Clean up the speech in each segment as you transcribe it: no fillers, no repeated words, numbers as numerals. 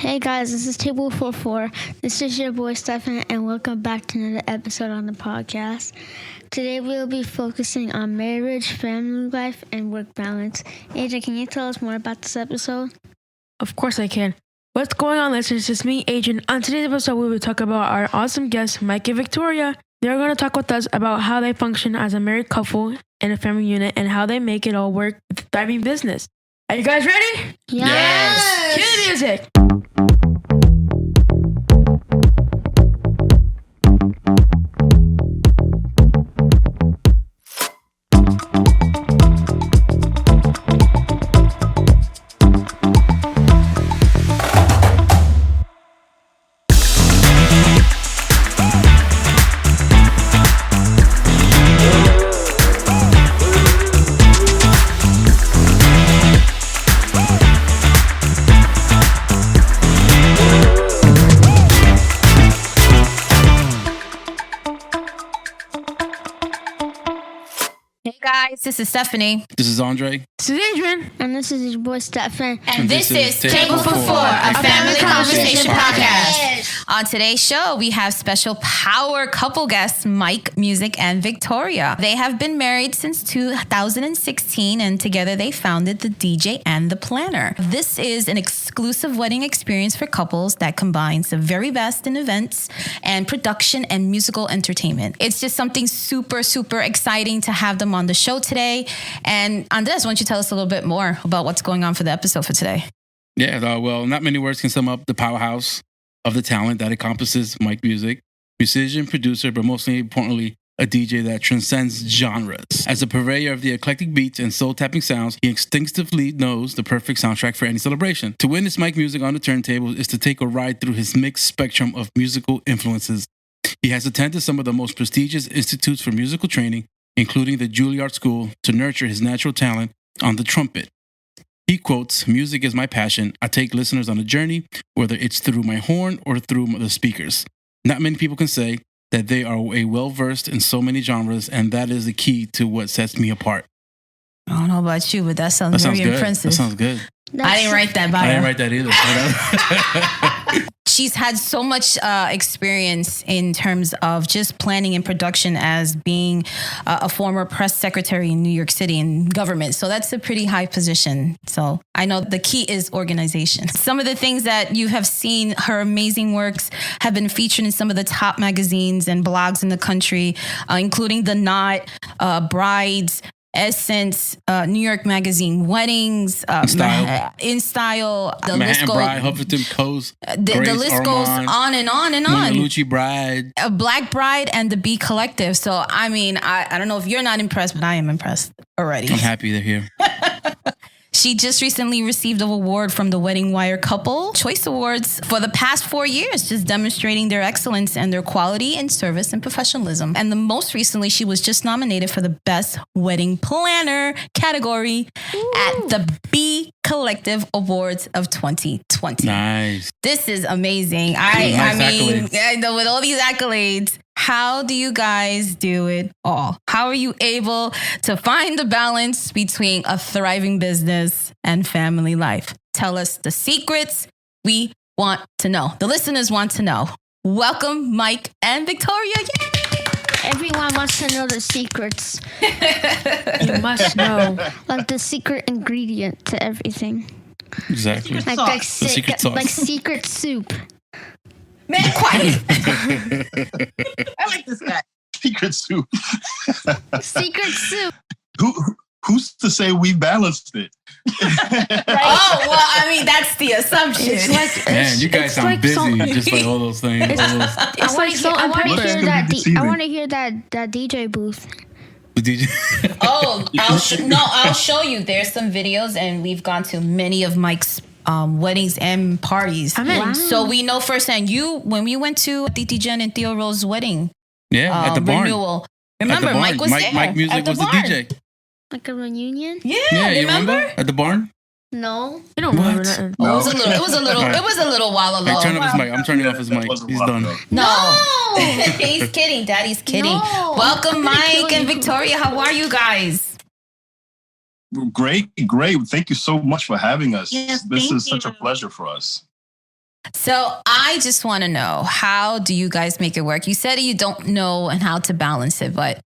Hey guys, this is Table 44. This is your boy Stefan, and welcome back to another episode on the podcast. Today we'll be focusing on marriage, family life, and work balance. AJ, can you tell us more about this episode? Of course I can. What's going on, listeners? It's me, Adrian. On today's episode, we will talk about our awesome guests, Mike and Victoria. They're going to talk with us about how they function as a married couple in a family unit and how they make it all work with a thriving business. Are you guys ready? Yes! Cue the music! Guys, this is Stephanie. This is Andre. This is Adrian. And this is your boy Stefan. And this is Table for Four, a family conversation podcast. On today's show, we have special power couple guests, Mike, Music, and Victoria. They have been married since 2016, and together they founded the DJ and the Planner. This is an exclusive wedding experience for couples that combines the very best in events and production and musical entertainment. It's just something super, super exciting to have them on the show today. And Andres, why don't you tell us a little bit more about what's going on for the episode for today? Yeah, well, not many words can sum up the powerhouse of the talent that encompasses Mike Music, musician, producer, but mostly importantly, a DJ that transcends genres. As a purveyor of the eclectic beats and soul-tapping sounds, he instinctively knows the perfect soundtrack for any celebration. To witness Mike Music on the turntables is to take a ride through his mixed spectrum of musical influences. He has attended some of the most prestigious institutes for musical training, including the Juilliard School, to nurture his natural talent on the trumpet. He quotes, "Music is my passion. I take listeners on a journey, whether it's through my horn or through the speakers. Not many people can say that they are well-versed in so many genres, and that is the key to what sets me apart." I don't know about you, but that sounds very impressive. That sounds good. I didn't write that bio. I didn't write that either. She's had so much experience in terms of just planning and production as being a former press secretary in New York City in government. So that's a pretty high position. So I know the key is organization. Some of the things that you have seen, her amazing works have been featured in some of the top magazines and blogs in the country, including The Knot, Brides, Essence, New York Magazine, Weddings, InStyle, the list goes, Bride, Huffington Post, the list goes on and on and on. Munaluchi Bride, a Black Bride, and the B Collective. So, I mean, I don't know if you're not impressed, but I am impressed already. I'm happy they're here. She just recently received an award from the WeddingWire Couple Choice Awards for the past 4 years, just demonstrating their excellence and their quality in service and professionalism. And the most recently, she was just nominated for the Best Wedding Planner category at the B Collective Awards of 2020. Nice. This is amazing. I mean, I know with all these accolades, how do you guys do it all? How are you able to find the balance between a thriving business and family life? Tell us the secrets. We want to know. The listeners want to know. Welcome, Mike and Victoria. Yay! Everyone wants to know the secrets. You must know. Like the secret ingredient to everything. Exactly. Like secret sauce. Like secret soup. Man, quiet. I like this guy. Secret soup. Secret soup. Who's to say we balanced it? Right. Oh, well, I mean, that's the assumption. It's like, Man, you guys sound like busy, just like all those things. It's like so I want to unpeppered. hear that. I want to hear that DJ booth. The DJ. Oh, I'll show you. There's some videos, and we've gone to many of Mike's weddings and parties. Wow. So we know firsthand. When we went to Titi Jen and Theo Rose's wedding, Yeah, at the barn. renewal. Remember, Mike was there. Mike Music at the was the barn. DJ. Like a reunion? Yeah, you remember? At the barn? No. You don't remember What? nothing. Oh, it was a little while ago. Hey, turn off his mic. I'm turning off his mic. He's done. No, he's kidding. Daddy's kidding. No. Welcome, Mike and Victoria. How are you guys? Great. Thank you so much for having us. Yes, this thank is such a you. pleasure for us. So I just want to know, how do you guys make it work? You said you don't know and how to balance it, but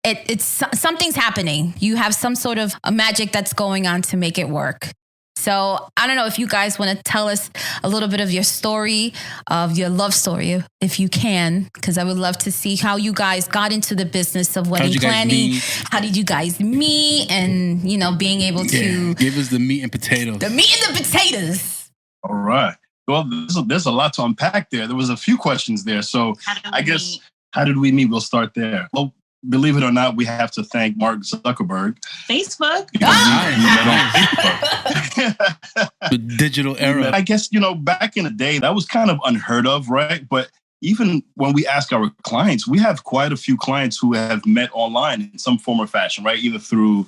it's something's happening. You have some sort of a magic that's going on to make it work. So I don't know if you guys want to tell us a little bit of your story, of your love story, if you can, because I would love to see how you guys got into the business of wedding planning. How did you guys meet? And, being able to give us the meat and potatoes. The meat and the potatoes. All right. Well, there's a lot to unpack there. There was a few questions there. So I guess, how did we meet? We'll start there. Well, believe it or not, we have to thank Mark Zuckerberg. Facebook. We met on Facebook. The digital era. I guess, back in the day, that was kind of unheard of, right? But even when we ask our clients, we have quite a few clients who have met online in some form or fashion, right? Either through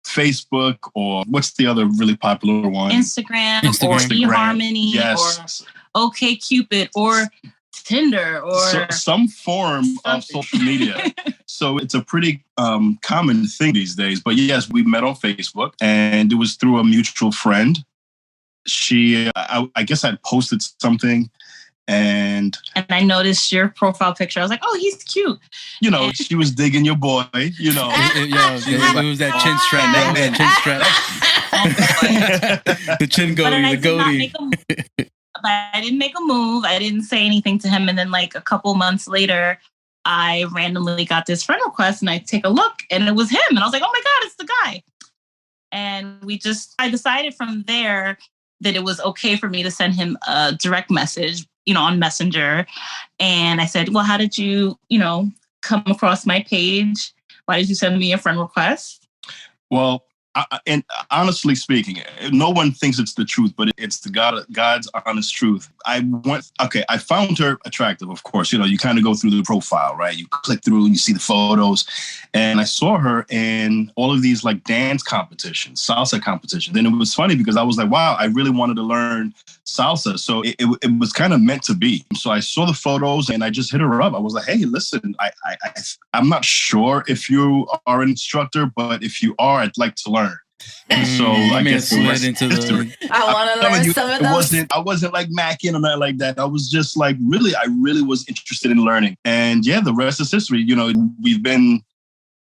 Facebook or what's the other really popular one? Instagram. Or eHarmony. Yes. Or OkCupid or Tinder or some form of social media. So it's a pretty common thing these days. But yes, we met on Facebook, and it was through a mutual friend. She, I guess I'd posted something, and I noticed your profile picture. I was like, oh, he's cute. She was digging your boy, It was that chin strap. The chin goatee, the goatee. But I didn't make a move. I didn't say anything to him. And then like a couple months later, I randomly got this friend request, and I take a look, and it was him. And I was like, oh my God, it's the guy. And I decided from there that it was okay for me to send him a direct message, on Messenger. And I said, well, how did you, come across my page? Why did you send me a friend request? Well, and honestly speaking, no one thinks it's the truth, but it's God's honest truth. I found her attractive, of course. You kind of go through the profile, right? You click through and you see the photos. And I saw her in all of these like dance competitions, salsa competitions. And it was funny because I was like, wow, I really wanted to learn salsa. So it was kind of meant to be. So I saw the photos and I just hit her up. I was like, hey, listen, I'm not sure if you are an instructor, but if you are, I'd like to learn. And so I guess slid into the. I want to learn some of those. I wasn't like macking or nothing like that. I was just like I really was interested in learning. And yeah, the rest is history. We've been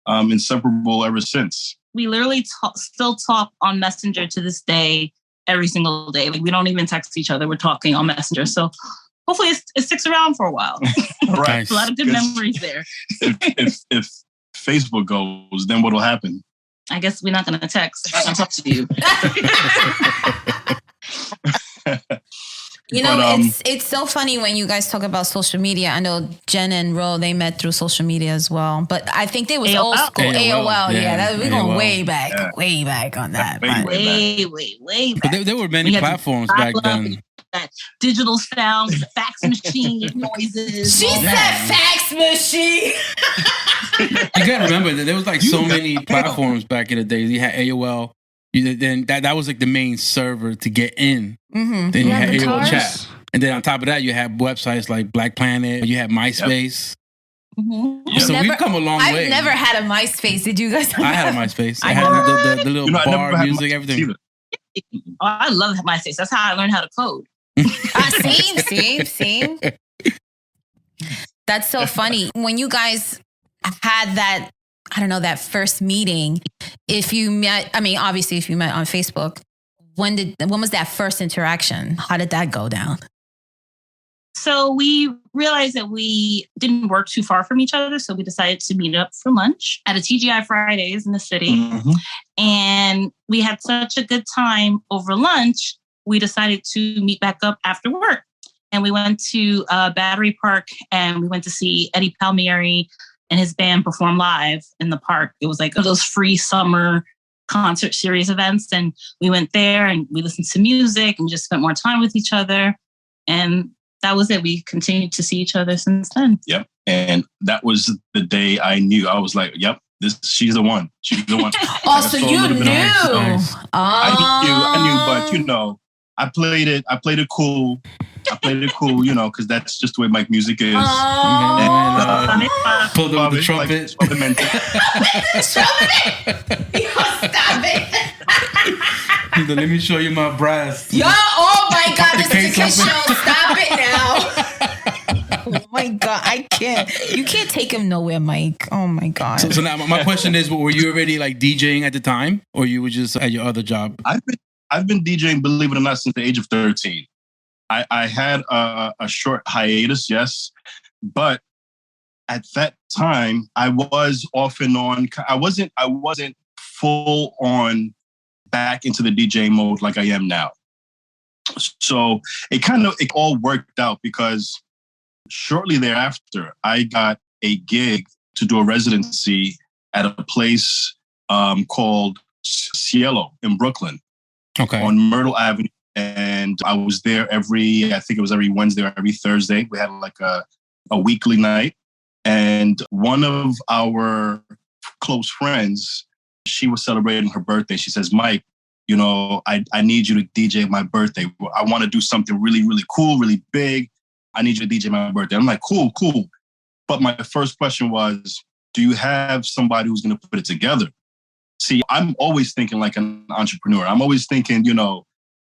inseparable ever since. We literally still talk on Messenger to this day, every single day. Like we don't even text each other. We're talking on Messenger. So hopefully it sticks around for a while. Right. A lot of good memories there. If Facebook goes, then what'll happen? I guess we're not going to text. I'm going to talk to you. It's so funny when you guys talk about social media. I know Jen and Ro, they met through social media as well. But I think they was AOL. old school. AOL. We're going way back on that. Way back. But there were many platforms back then. That digital sounds, the fax machine noises. She said fax machine. You gotta remember that there was like so many platforms back in the days. You had AOL. Then that was like the main server to get in. Mm-hmm. Then you had AOL chat, and then on top of that, you had websites like Black Planet. You had MySpace. Yep. Mm-hmm. So we've come a long way. I've never had a MySpace. Did you guys? I had a MySpace. I had the little bar music, everything. Oh, I love MySpace. That's how I learned how to code. Same. That's so funny. When you guys had that, I don't know, that first meeting, if you met on Facebook, when was that first interaction? How did that go down? So we realized that we didn't work too far from each other. So we decided to meet up for lunch at a TGI Fridays in the city. Mm-hmm. And we had such a good time over lunch, we decided to meet back up after work. And we went to Battery Park, and we went to see Eddie Palmieri and his band perform live in the park. It was like those free summer concert series events. And we went there and we listened to music and we just spent more time with each other. And that was it. We continued to see each other since then. Yep. And that was the day I knew. I was like, yep, she's the one. She's the one. Oh, so you knew. Nice. I knew, but I played it cool. Because that's just the way my music is. Pulled up the trumpet. Stop it. Let me show you my brass. Oh my my God, this is a kid something? show. Stop it now. Oh my God, I can't. You can't take him nowhere, Mike. Oh my God. So now my question is, were you already like DJing at the time, or you were just at your other job? I've been DJing, believe it or not, since the age of 13. I had a short hiatus, yes, but at that time I was off and on. I wasn't full on back into the DJ mode like I am now. So it all worked out because shortly thereafter I got a gig to do a residency at a place called Cielo in Brooklyn. Okay. On Myrtle Avenue. And I was there every Wednesday or every Thursday. We had like a weekly night. And one of our close friends, she was celebrating her birthday. She says, Mike, I need you to DJ my birthday. I want to do something really, really cool, really big. I need you to DJ my birthday. I'm like, cool. But my first question was, do you have somebody who's going to put it together? See, I'm always thinking like an entrepreneur. I'm always thinking,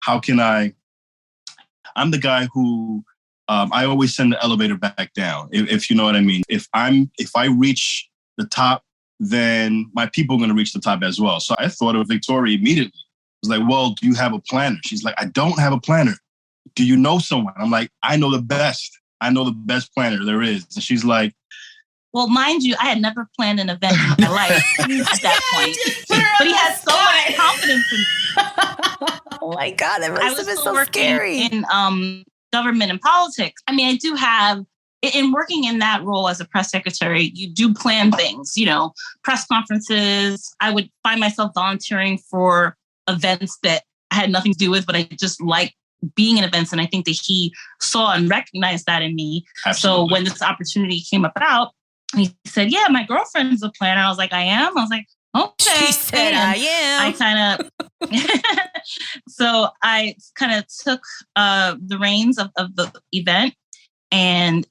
how can I'm the guy who, I always send the elevator back down, if you know what I mean. If I reach the top, then my people are going to reach the top as well. So I thought of Victoria immediately. I was like, well, do you have a planner? She's like, I don't have a planner. Do you know someone? I'm like, I know the best. I know the best planner there is. And she's like, well, mind you, I had never planned an event in my life at that point. But he had so much confidence in me. Oh my God, that must have been so working scary. In government and politics. I mean, I do have, in working in that role as a press secretary, you do plan things, press conferences. I would find myself volunteering for events that I had nothing to do with, but I just like being in events. And I think that he saw and recognized that in me. Absolutely. So when this opportunity came about, he said, yeah, my girlfriend's a planner. I was like, I am? I was like, okay. She said, I am. I kind of, so I kind of took the reins of the event. And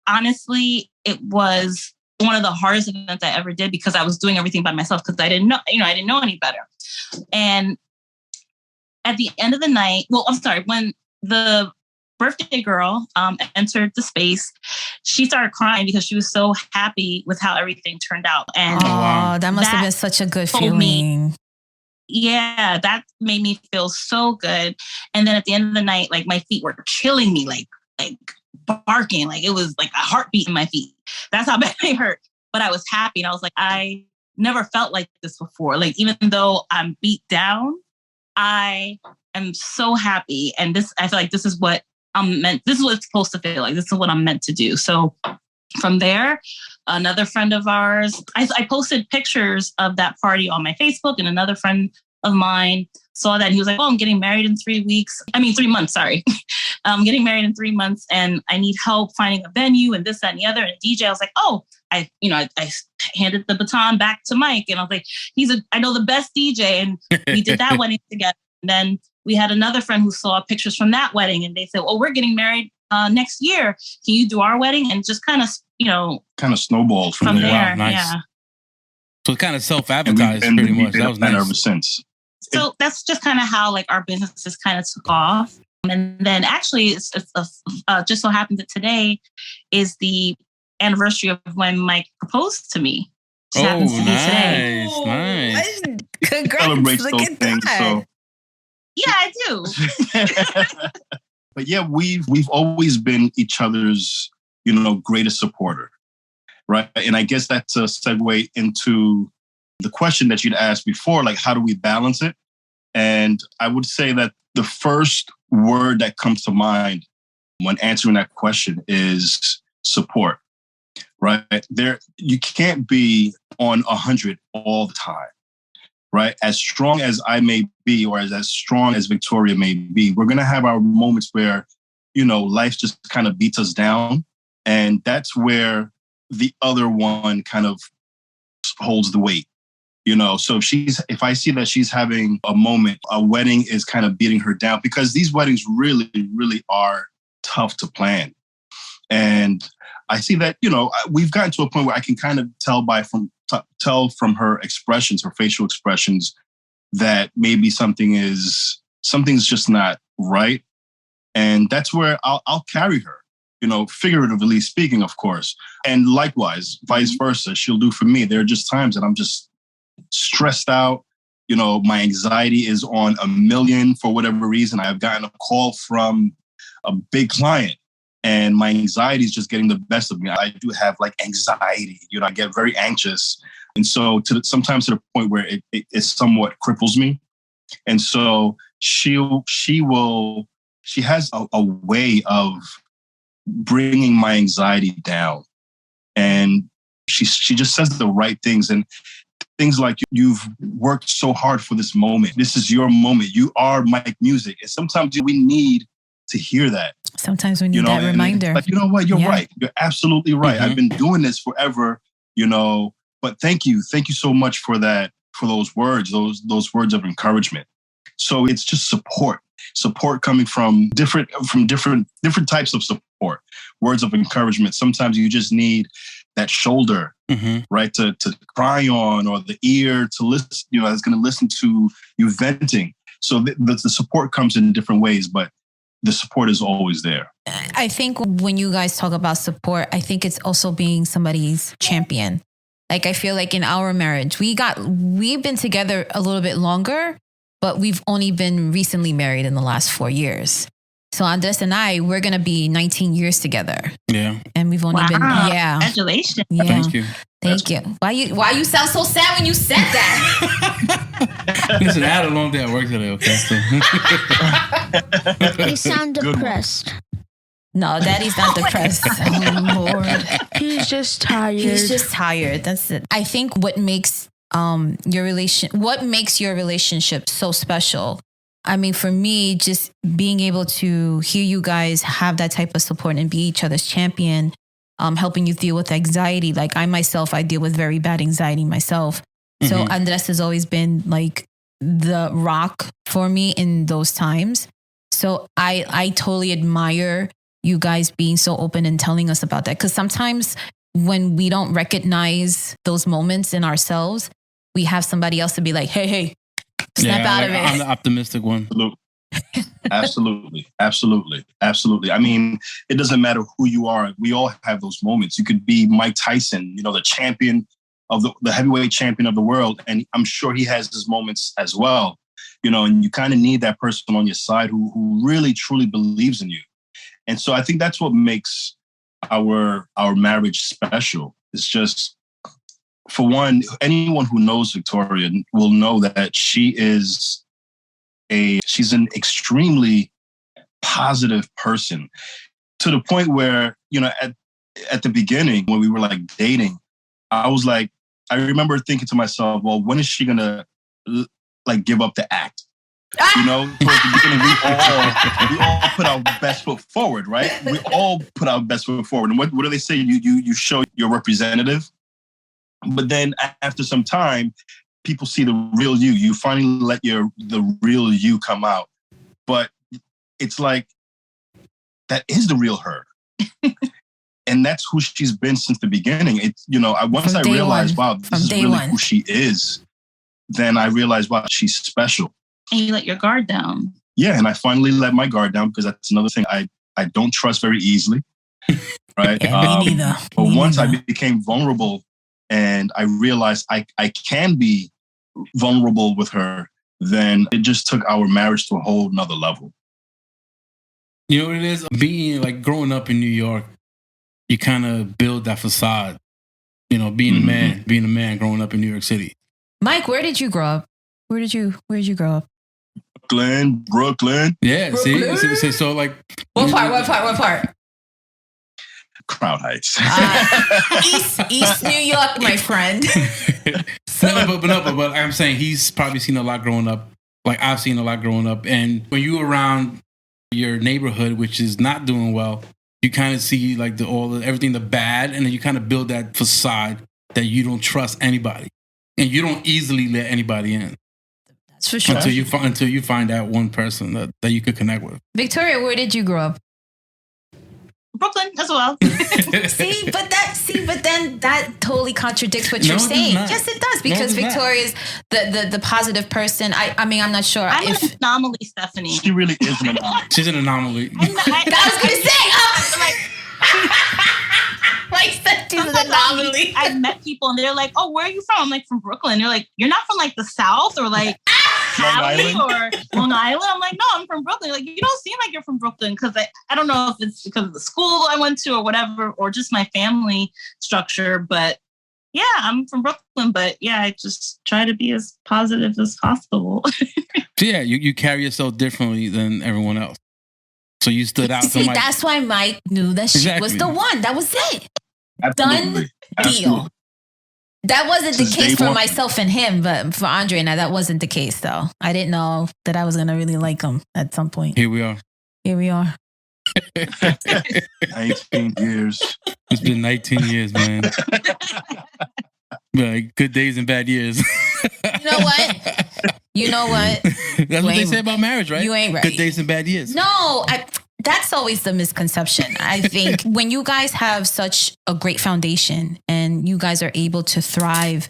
honestly, it was one of the hardest events I ever did because I was doing everything by myself because I didn't know any better. And at the end of the night, when the birthday girl entered the space, she started crying because she was so happy with how everything turned out. And that must have been such a good feeling. Yeah, that made me feel so good. And then at the end of the night, like my feet were killing me, like barking, like it was like a heartbeat in my feet. That's how bad they hurt. But I was happy, and I was like, I never felt like this before. Like even though I'm beat down, I am so happy. And I feel like this is what I'm meant. This is what it's supposed to feel like. This is what I'm meant to do. So from there, another friend of ours, I posted pictures of that party on my Facebook, and another friend of mine saw that and he was like, oh, I'm getting married in 3 months. Sorry. I'm getting married in 3 months and I need help finding a venue and this, that, and the other. And DJ, I was like, oh, I handed the baton back to Mike, and I was like, I know the best DJ. And we did that wedding together. And then we had another friend who saw pictures from that wedding, and they said, well, we're getting married next year. Can you do our wedding? And just kind of snowballed from there. Wow, nice. Yeah. So it kind of self-advertised pretty much. That was nice. Ever since. So that's just kind of how like our businesses kind of took off. And then actually, it's just so happened that today is the anniversary of when Mike proposed to me. Just happens to be today. Nice. Congrats. Celebrates Look those at things. that. So. Yeah, I do. But yeah, we've always been each other's, greatest supporter, right? And I guess that's a segue into the question that you'd asked before, like how do we balance it? And I would say that the first word that comes to mind when answering that question is support, right? You can't be on 100 all the time, right? As strong as I may be, or as strong as Victoria may be, we're going to have our moments where, life just kind of beats us down. And that's where the other one kind of holds the weight. So if I see that she's having a moment, a wedding is kind of beating her down, because these weddings really, really are tough to plan. And I see that, we've gotten to a point where I can kind of tell from her expressions, her facial expressions, that maybe something's just not right. And that's where I'll carry her, figuratively speaking, of course. And likewise, vice versa, she'll do for me. There are just times that I'm just stressed out. My anxiety is on 1,000,000 for whatever reason. I've gotten a call from a big client and my anxiety is just getting the best of me. I do have like anxiety, I get very anxious. And so sometimes to the point where it somewhat cripples me. And so she has a way of bringing my anxiety down. And she just says the right things. And things like, you've worked so hard for this moment. This is your moment. You are Mike Music. And sometimes we need to hear that. Sometimes we need that reminder. Like, you know what? You're right. You're absolutely right. I've been doing this forever, but thank you. Thank you so much for that, for those words, those words of encouragement. So it's just support coming from different types of support, words of encouragement. Sometimes you just need that shoulder, right, to cry on, or the ear to listen, that's going to listen to you venting. So the support comes in different ways, but the support is always there. I think when you guys talk about support, I think it's also being somebody's champion. Like, I feel like in our marriage, we've been together a little bit longer, but we've only been recently married in the last 4 years. So Andres and we're going to be 19 years together. Yeah. And we've only been, Congratulations. Yeah. Thank you. Thank you. Why you sound so sad when you said that? Listen, I had a long day at work today, okay? So. You sound depressed. No, Daddy's not depressed. Oh, Lord. He's just tired. That's it. I think what makes your relationship so special, I mean, for me, just being able to hear you guys have that type of support and be each other's champion, helping you deal with anxiety. Like I deal with very bad anxiety myself. So Andres has always been like the rock for me in those times. So I totally admire you guys being so open and telling us about that. Because sometimes when we don't recognize those moments in ourselves, we have somebody else to be like, hey, snap out of it. I'm the optimistic one. Absolutely. I mean, it doesn't matter who you are. We all have those moments. You could be Mike Tyson, the champion of the heavyweight champion of the world. And I'm sure he has his moments as well, and you kind of need that person on your side who really, truly believes in you. And so I think that's what makes our marriage special. It's just, for one, anyone who knows Victoria will know that she's an extremely positive person, to the point where, at the beginning when we were like dating, I remember thinking to myself, well, when is she going to like give up the act? At the beginning, we all put our best foot forward, right? We all put our best foot forward. And what do they say? You show your representative. But then after some time, people see the real you. You finally let the real you come out. But it's like, that is the real her. And that's who she's been since the beginning. It's, once I realized, wow, this is really who she is, then I realized, wow, she's special. And you let your guard down. Yeah, and I finally let my guard down, because that's another thing. I don't trust very easily, right? Yeah, me neither. But once I became vulnerable and I realized I can be vulnerable with her, then it just took our marriage to a whole nother level. You know what it is? Being like growing up in New York, you kind of build that facade, being a man growing up in New York City. Mike, where did you grow up? Where did you grow up? Brooklyn. Yeah, Brooklyn? See, so like... What part? Crown Heights. East New York, my friend. But I'm saying he's probably seen a lot growing up. Like I've seen a lot growing up. And when you're around your neighborhood, which is not doing well, you kind of see like everything, the bad, and then you kind of build that facade that you don't trust anybody. And you don't easily let anybody in. That's for sure. Until you find that one person that you could connect with. Victoria, where did you grow up? Brooklyn as well. But then that totally contradicts what you're saying. Yes, it does, because Victoria's the positive person. I mean, I'm not sure. I'm an anomaly, Stephanie. She really is an anomaly. She's an anomaly. I was gonna say, she's an anomaly. I've met people and they're like, "Oh, where are you from?" I'm like, "From Brooklyn." They're like, "You're not from like the South or like Cali or Long Island?" I'm like, "No, I'm from Brooklyn." Like, you don't seem like you're from Brooklyn, because I don't know if it's because of the school I went to or whatever, or just my family structure. But yeah, I'm from Brooklyn. But yeah, I just try to be as positive as possible. So yeah, you carry yourself differently than everyone else. So you stood out. See, that's why Mike knew that she was the one. That was it. Absolutely. Done deal. That wasn't the case for myself and him, but for Andre and I, that wasn't the case, though. I didn't know that I was going to really like him at some point. Here we are. 19 years. It's been 19 years, man. Like, good days and bad years. You know what? That's what they say about marriage, right? You ain't right. Good days and bad years. No, that's always the misconception. I think when you guys have such a great foundation and you guys are able to thrive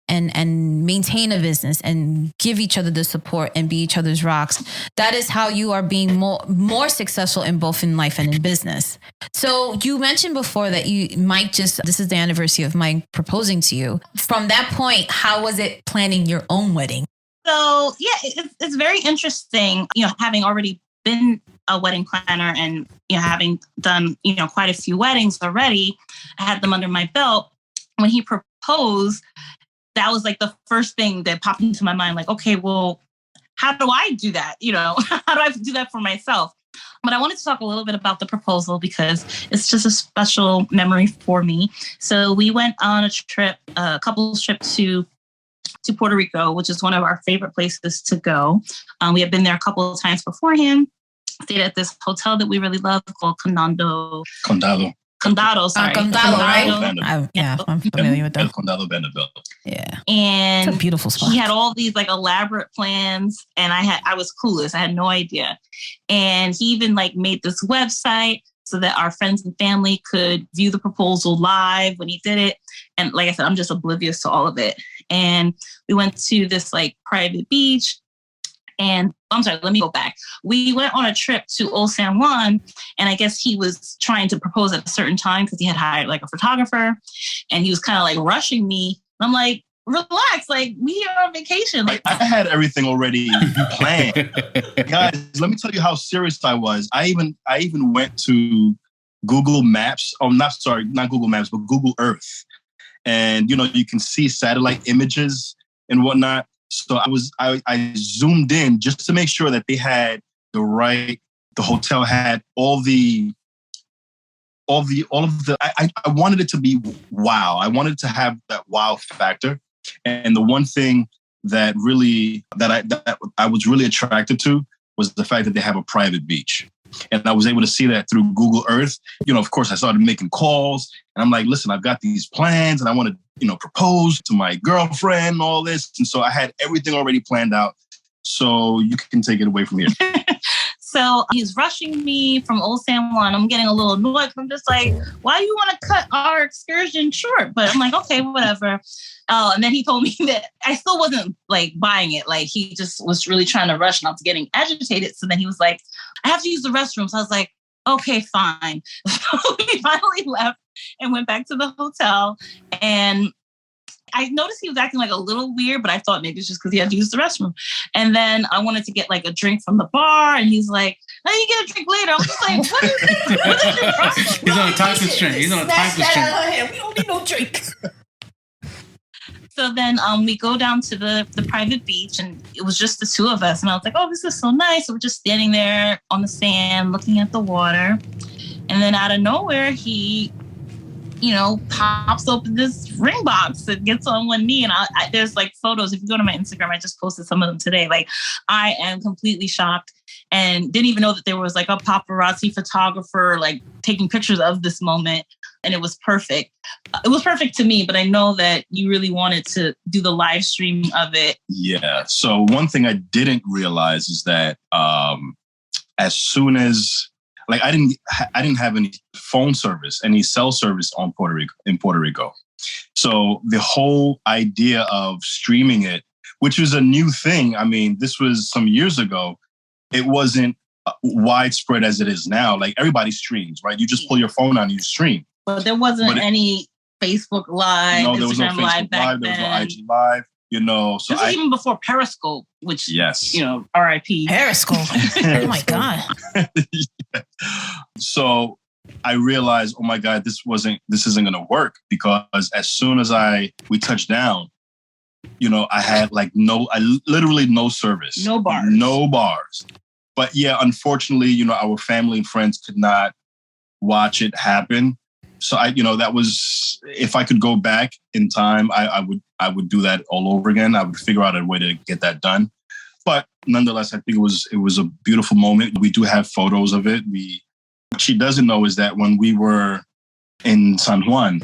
and maintain a business and give each other the support and be each other's rocks, that is how you are being more successful in both in life and in business. So you mentioned before that this is the anniversary of Mike proposing to you. From that point, how was it planning your own wedding? So yeah, it's very interesting, having already been a wedding planner and, having done, quite a few weddings already. I had them under my belt. When he proposed, that was like the first thing that popped into my mind. Like, okay, well, how do I do that? How do I do that for myself? But I wanted to talk a little bit about the proposal because it's just a special memory for me. So we went on a couple's trip to Puerto Rico, which is one of our favorite places to go. We had been there a couple of times beforehand. Stayed at this hotel that we really love called Condado, sorry. Condado, right? I'm familiar with that. Condado Vanderbilt. Yeah. And it's a beautiful spot. He had all these like elaborate plans, and I was clueless. I had no idea. And he even like made this website so that our friends and family could view the proposal live when he did it. And like I said, I'm just oblivious to all of it. And we went to this like private beach. And I'm sorry, let me go back. We went on a trip to Old San Juan, and I guess he was trying to propose at a certain time because he had hired like a photographer, and he was kind of like rushing me. I'm like, relax, like we are on vacation. Like I had everything already planned. Guys, let me tell you how serious I was. I even went to Google Maps. Oh, not Google Maps, but Google Earth. And you can see satellite images and whatnot. So I zoomed in just to make sure that they had the hotel had all of the, I wanted it to be wow. I wanted to have that wow factor. And the one thing that I was really attracted to was the fact that they have a private beach. And I was able to see that through Google Earth. Of course, I started making calls and I'm like, listen, I've got these plans and I want to, propose to my girlfriend and all this. And so I had everything already planned out. So you can take it away from here. So he's rushing me from Old San Juan. I'm getting a little annoyed. I'm just like, why do you want to cut our excursion short? But I'm like, okay, whatever. And then he told me that I still wasn't like buying it. Like he just was really trying to rush and I was getting agitated. So then he was like, I have to use the restroom. So I was like, okay, fine. So we finally left and went back to the hotel. And I noticed he was acting like a little weird, but I thought maybe it's just because he had to use the restroom. And then I wanted to get like a drink from the bar. And he's like, no, you get a drink later. I'm just like, what is this? What is your problem? He's on a time constraint. He's on a time constraint. We don't need no drink. So then we go down to the private beach and it was just the two of us. And I was like, oh, this is so nice. So we're just standing there on the sand, looking at the water. And then out of nowhere, he, pops open this ring box and gets on one knee. And I there's like photos. If you go to my Instagram, I just posted some of them today. Like I am completely shocked and didn't even know that there was like a paparazzi photographer, like taking pictures of this moment. And it was perfect. It was perfect to me, but I know that you really wanted to do the live stream of it. Yeah. So one thing I didn't realize is that as soon as Like I didn't have any phone service, any cell service in Puerto Rico. So the whole idea of streaming it, which was a new thing. I mean, this was some years ago. It wasn't widespread as it is now. Like everybody streams, right? You just pull your phone out and you stream. But there wasn't any Facebook Live, no, there was no Instagram Facebook Live back Live, then. there was no IG Live, you know. So this was even before Periscope, which, yes, you know, RIP. Periscope. Oh my God. Yeah. So I realized, oh my God, this isn't going to work, because as soon as we touched down, you know, I had literally no service. No bars. No bars. But yeah, unfortunately, you know, our family and friends could not watch it happen. So that was, if I could go back in time, I would do that all over again. I would figure out a way to get that done. But nonetheless, I think it was a beautiful moment. We do have photos of it. What she doesn't know is that when we were in San Juan,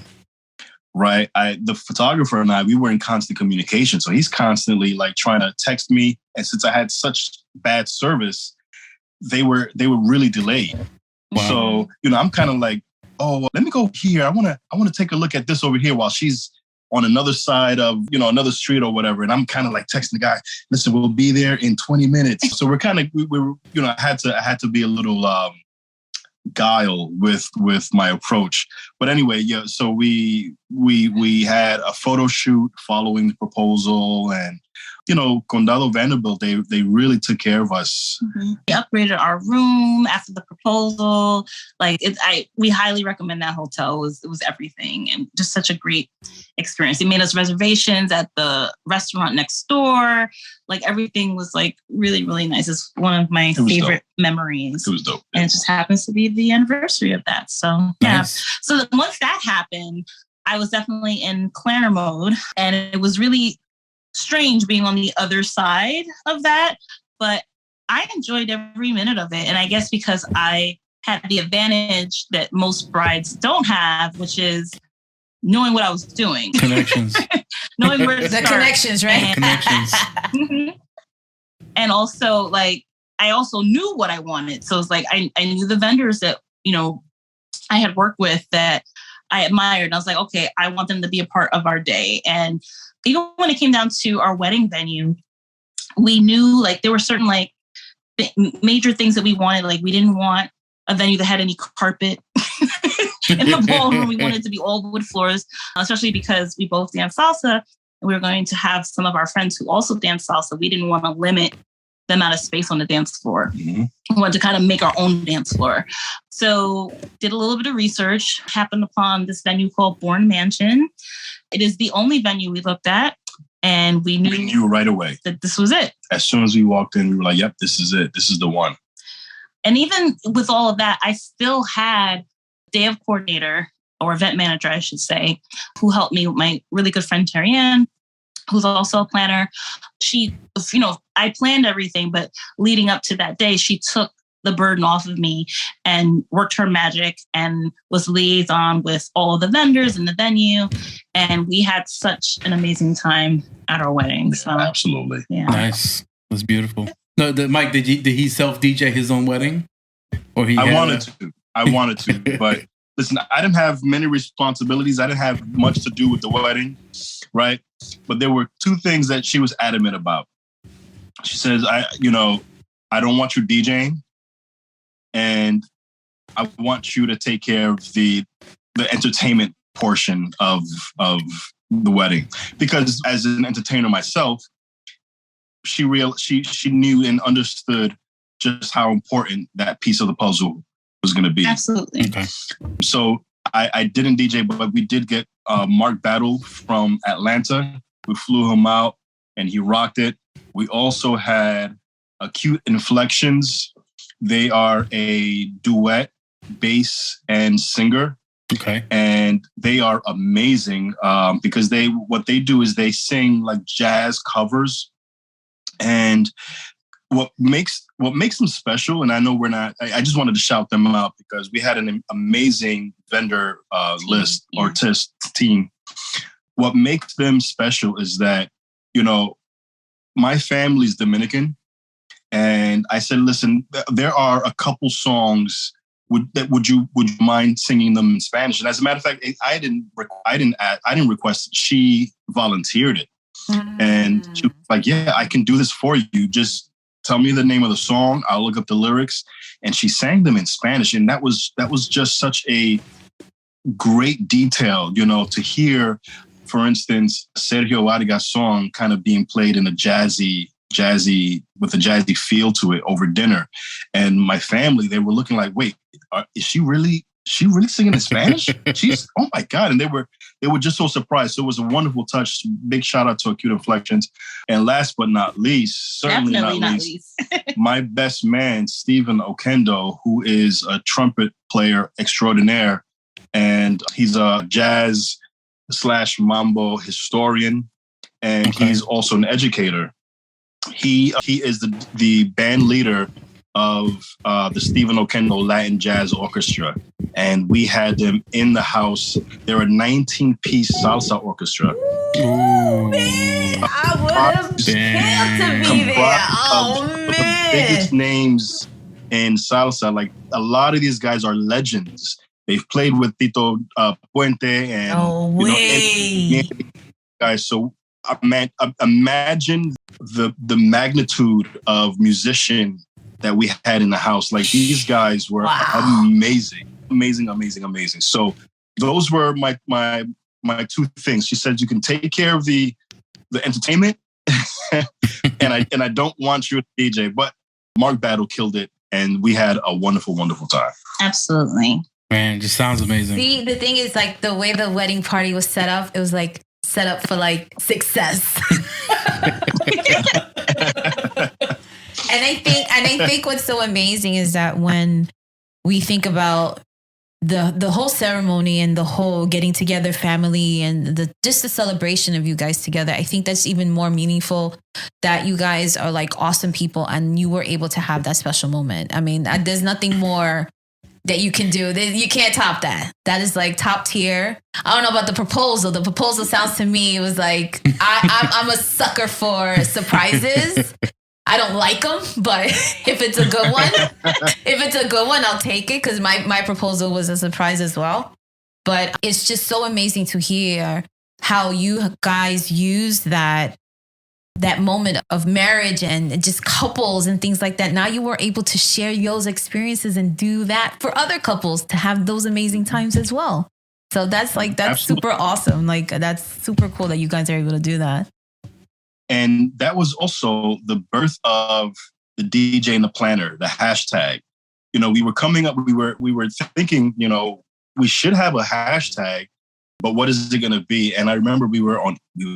right, the photographer and I, we were in constant communication. So he's constantly like trying to text me. And since I had such bad service, they were really delayed. Wow. So, you know, I'm kind of like, oh, let me go here. I want to take a look at this over here while she's on another side of, you know, another street or whatever. And I'm kind of like texting the guy, listen, we'll be there in 20 minutes. So we're kind of, we were, you know, I had to be a little guile with my approach. But anyway, yeah, so we had a photo shoot following the proposal, and you know, Condado Vanderbilt, they really took care of us. Mm-hmm. We upgraded our room after the proposal. We highly recommend that hotel. It was everything, and just such a great experience. They made us reservations at the restaurant next door. Like everything was like really, really nice. It's one of my favorite memories. It was dope. And it just happens to be the anniversary of that. So yeah. Nice. So once that happened, I was definitely in planner mode, and it was really strange being on the other side of that, but I enjoyed every minute of it. And I guess because I had the advantage that most brides don't have, which is knowing what I was doing. Connections. Knowing where to the start. Connections, right? Connections. Mm-hmm. And also, like, I also knew what I wanted. So it's like, I knew the vendors that, you know, I had worked with that I admired. And I was like, okay, I want them to be a part of our day. And even when it came down to our wedding venue, we knew like there were certain like major things that we wanted. Like we didn't want a venue that had any carpet in the ballroom. We wanted it to be all wood floors, especially because we both dance salsa and we were going to have some of our friends who also dance salsa. We didn't want to limit the amount of space on the dance floor. Mm-hmm. We wanted to kind of make our own dance floor. So did a little bit of research, happened upon this venue called Bourne Mansion. It is the only venue we looked at, and we knew right away that this was it. As soon as we walked in, we were like, yep, this is it. This is the one. And even with all of that, I still had day of coordinator, or event manager, I should say, who helped me with my really good friend, Terry Ann, who's also a planner. She, you know, I planned everything, but leading up to that day, she took the burden off of me and worked her magic and was liaison with all of the vendors in the venue. And we had such an amazing time at our wedding. So absolutely. Yeah. Nice. That's beautiful. No, Mike, did he self DJ his own wedding? Or I wanted to, but listen, I didn't have many responsibilities. I didn't have much to do with the wedding, right? But there were two things that she was adamant about. She says, I don't want you DJing, and I want you to take care of the entertainment portion of the wedding. Because as an entertainer myself, she knew and understood just how important that piece of the puzzle was going to be. Absolutely. Okay. So I didn't DJ, but we did get Mark Battle from Atlanta. We flew him out and he rocked it. We also had Acute Inflections. They are a duet, bass, and singer. Okay. And they are amazing because what they do is they sing like jazz covers. And what makes them special, and I know I just wanted to shout them out because we had an amazing vendor list or test team. What makes them special is that, you know, my family's Dominican. And I said, listen, there are a couple songs would you mind singing them in Spanish? And as a matter of fact, I didn't request it. She volunteered it. And she was like, yeah, I can do this for you. Just tell me the name of the song. I'll look up the lyrics. And she sang them in Spanish. And that was just such a great detail, to hear, for instance, Sergio Vargas' song kind of being played in a jazzy with a jazzy feel to it over dinner. And my family, they were looking like, wait, is she really singing in Spanish? She's, oh my God. And they were just so surprised. So it was a wonderful touch. Big shout out to Acute Inflections. And last but not least, certainly not least, my best man, Stephen Okendo, who is a trumpet player extraordinaire. And he's a jazz / mambo historian. And he's also an educator. He is the band leader of the Stephen Okendo Latin Jazz Orchestra. And we had them in the house. They're a 19-piece salsa orchestra. Ooh, man, I would have killed to be there. Oh, man. The biggest names in salsa. Like, a lot of these guys are legends. They've played with Tito Puente and guys. So imagine the magnitude of musician that we had in the house. Like, these guys were amazing. So those were my two things. She said, you can take care of the entertainment and I don't want you to DJ, but Mark Battle killed it. And we had a wonderful, wonderful time. Absolutely. Man, it just sounds amazing. See, the thing is, like, the way the wedding party was set up, it was like set up for like success. And I think what's so amazing is that when we think about the whole ceremony and the whole getting together family and just the celebration of you guys together, I think that's even more meaningful, that you guys are like awesome people and you were able to have that special moment. I mean, there's nothing more that you can do. You can't top that. That is like top tier. I don't know about the proposal. The proposal sounds to me, it was like, I'm a sucker for surprises. I don't like them, but if it's a good one, I'll take it, because my proposal was a surprise as well. But it's just so amazing to hear how you guys use that moment of marriage and just couples and things like that. Now you were able to share those experiences and do that for other couples to have those amazing times as well. So that's Absolutely. Super awesome. Like, that's super cool that you guys are able to do that. And that was also the birth of the DJ and the planner, the hashtag. We were coming up, we were thinking, we should have a hashtag, but what is it going to be? And I remember we were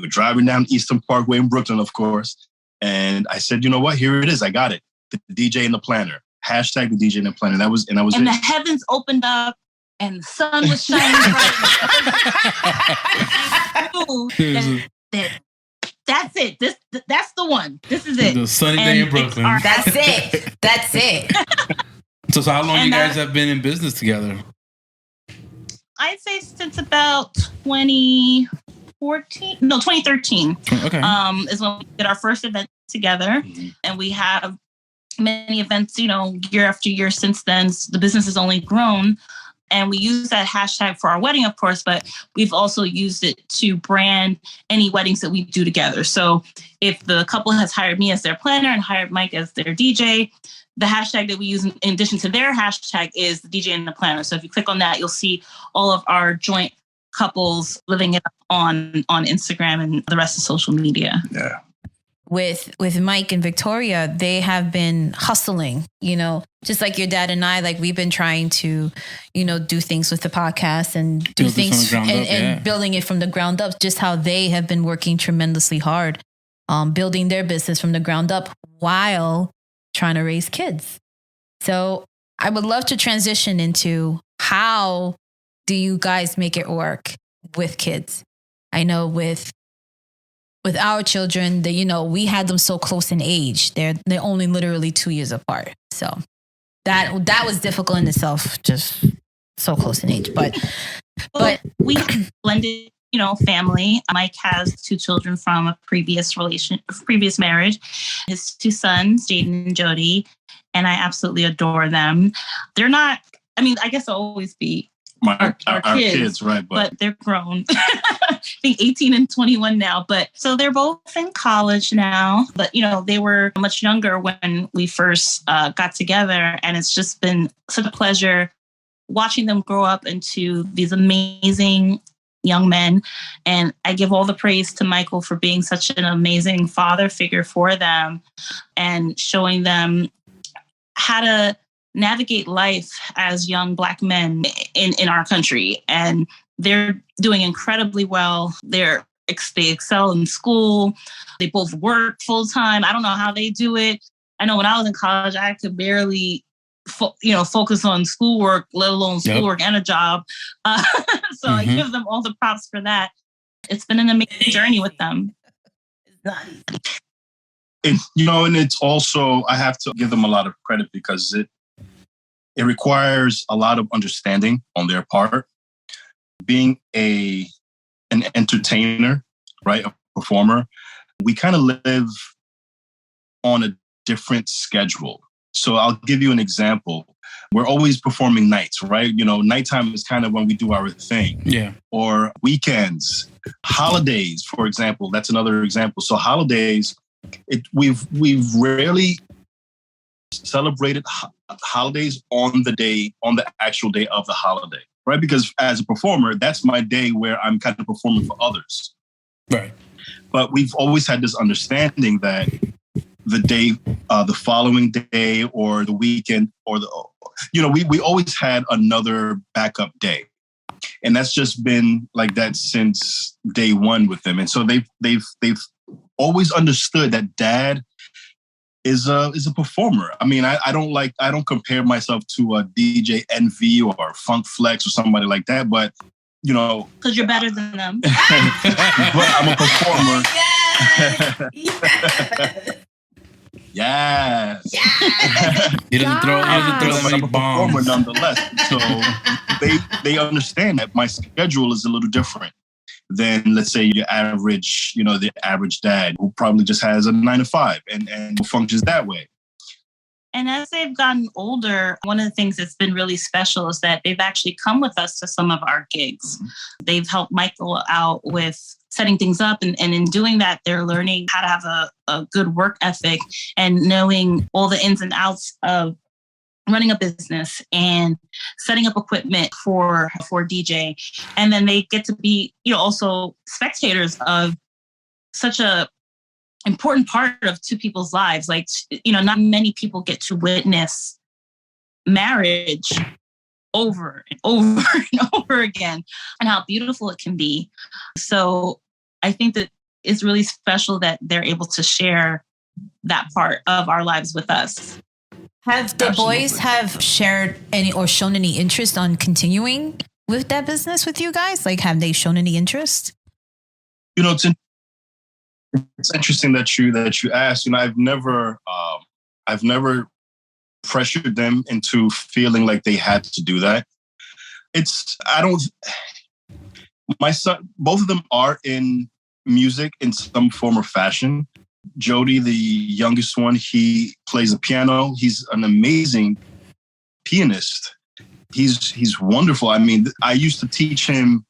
driving down Eastern Parkway in Brooklyn, of course. And I said, you know what? Here it is. I got it. The DJ and the planner. Hashtag the DJ and the planner. And the heavens opened up and the sun was shining bright. That's it. That's the one. This is it. The sunny day in Brooklyn. That's it. So how long you guys have been in business together? I'd say since about 2013. Okay. Is when we did our first event together. Mm-hmm. And we have many events, year after year since then. The business has only grown. And we use that hashtag for our wedding, of course, but we've also used it to brand any weddings that we do together. So if the couple has hired me as their planner and hired Mike as their DJ, the hashtag that we use in addition to their hashtag is the DJ and the planner. So if you click on that, you'll see all of our joint couples living it up on Instagram and the rest of social media. Yeah. With Mike and Victoria, they have been hustling, just like your dad and I, like we've been trying to, do things with the podcast and do things and building it from the ground up, just how they have been working tremendously hard, building their business from the ground up while trying to raise kids. So I would love to transition into, how do you guys make it work with kids? I know with our children, we had them so close in age. They're only literally 2 years apart. So that was difficult in itself, just so close in age. But we blended, family. Mike has 2 children from a previous marriage. His 2 sons, Jaden and Jody, and I absolutely adore them. They're not I mean, I guess it'll always be our kids, right? But they're grown. I think 18 and 21 now. But so they're both in college now. But, they were much younger when we first got together. And it's just been such a pleasure watching them grow up into these amazing young men. And I give all the praise to Michael for being such an amazing father figure for them and showing them how to navigate life as young Black men in our country. And they're doing incredibly well. They excel in school. They both work full time. I don't know how they do it. I know when I was in college, I could barely focus on schoolwork, let alone schoolwork and a job. So I give them all the props for that. It's been an amazing journey with them. And it's also, I have to give them a lot of credit because it requires a lot of understanding on their part. Being an entertainer, right, a performer, we kind of live on a different schedule. So I'll give you an example. We're always performing nights, right? Nighttime is kind of when we do our thing. Yeah. Or weekends, holidays, for example. That's another example. So holidays, we've rarely celebrated holidays on the actual day of the holiday, right? Because as a performer, that's my day where I'm kind of performing for others. Right. But we've always had this understanding that the day, the following day or the weekend or we always had another backup day. And that's just been like that since day one with them. And so they've always understood that dad is a performer. I mean, I don't compare myself to a DJ Envy or Funk Flex or somebody like that, but because you're better than them. But I'm a performer. Yes. He doesn't throw any bombs. Performer nonetheless. So they understand that my schedule is a little different than, let's say, your average, the average dad who probably just has a 9-to-5 and functions that way. And as they've gotten older, one of the things that's been really special is that they've actually come with us to some of our gigs. Mm-hmm. They've helped Michael out with setting things up. And in doing that, they're learning how to have a good work ethic and knowing all the ins and outs of running a business and setting up equipment for DJ. And then they get to be, also spectators of such a important part of two people's lives. Like, not many people get to witness marriage over and over and over again and how beautiful it can be. So I think that it's really special that they're able to share that part of our lives with us. Have the boys have shared any or shown any interest on continuing with that business with you guys? Like, have they shown any interest? It's interesting that you asked. I've never pressured them into feeling like they had to do that. My son, both of them are in music in some form or fashion. Jody, the youngest one, he plays the piano. He's an amazing pianist. He's wonderful. I mean, I used to teach him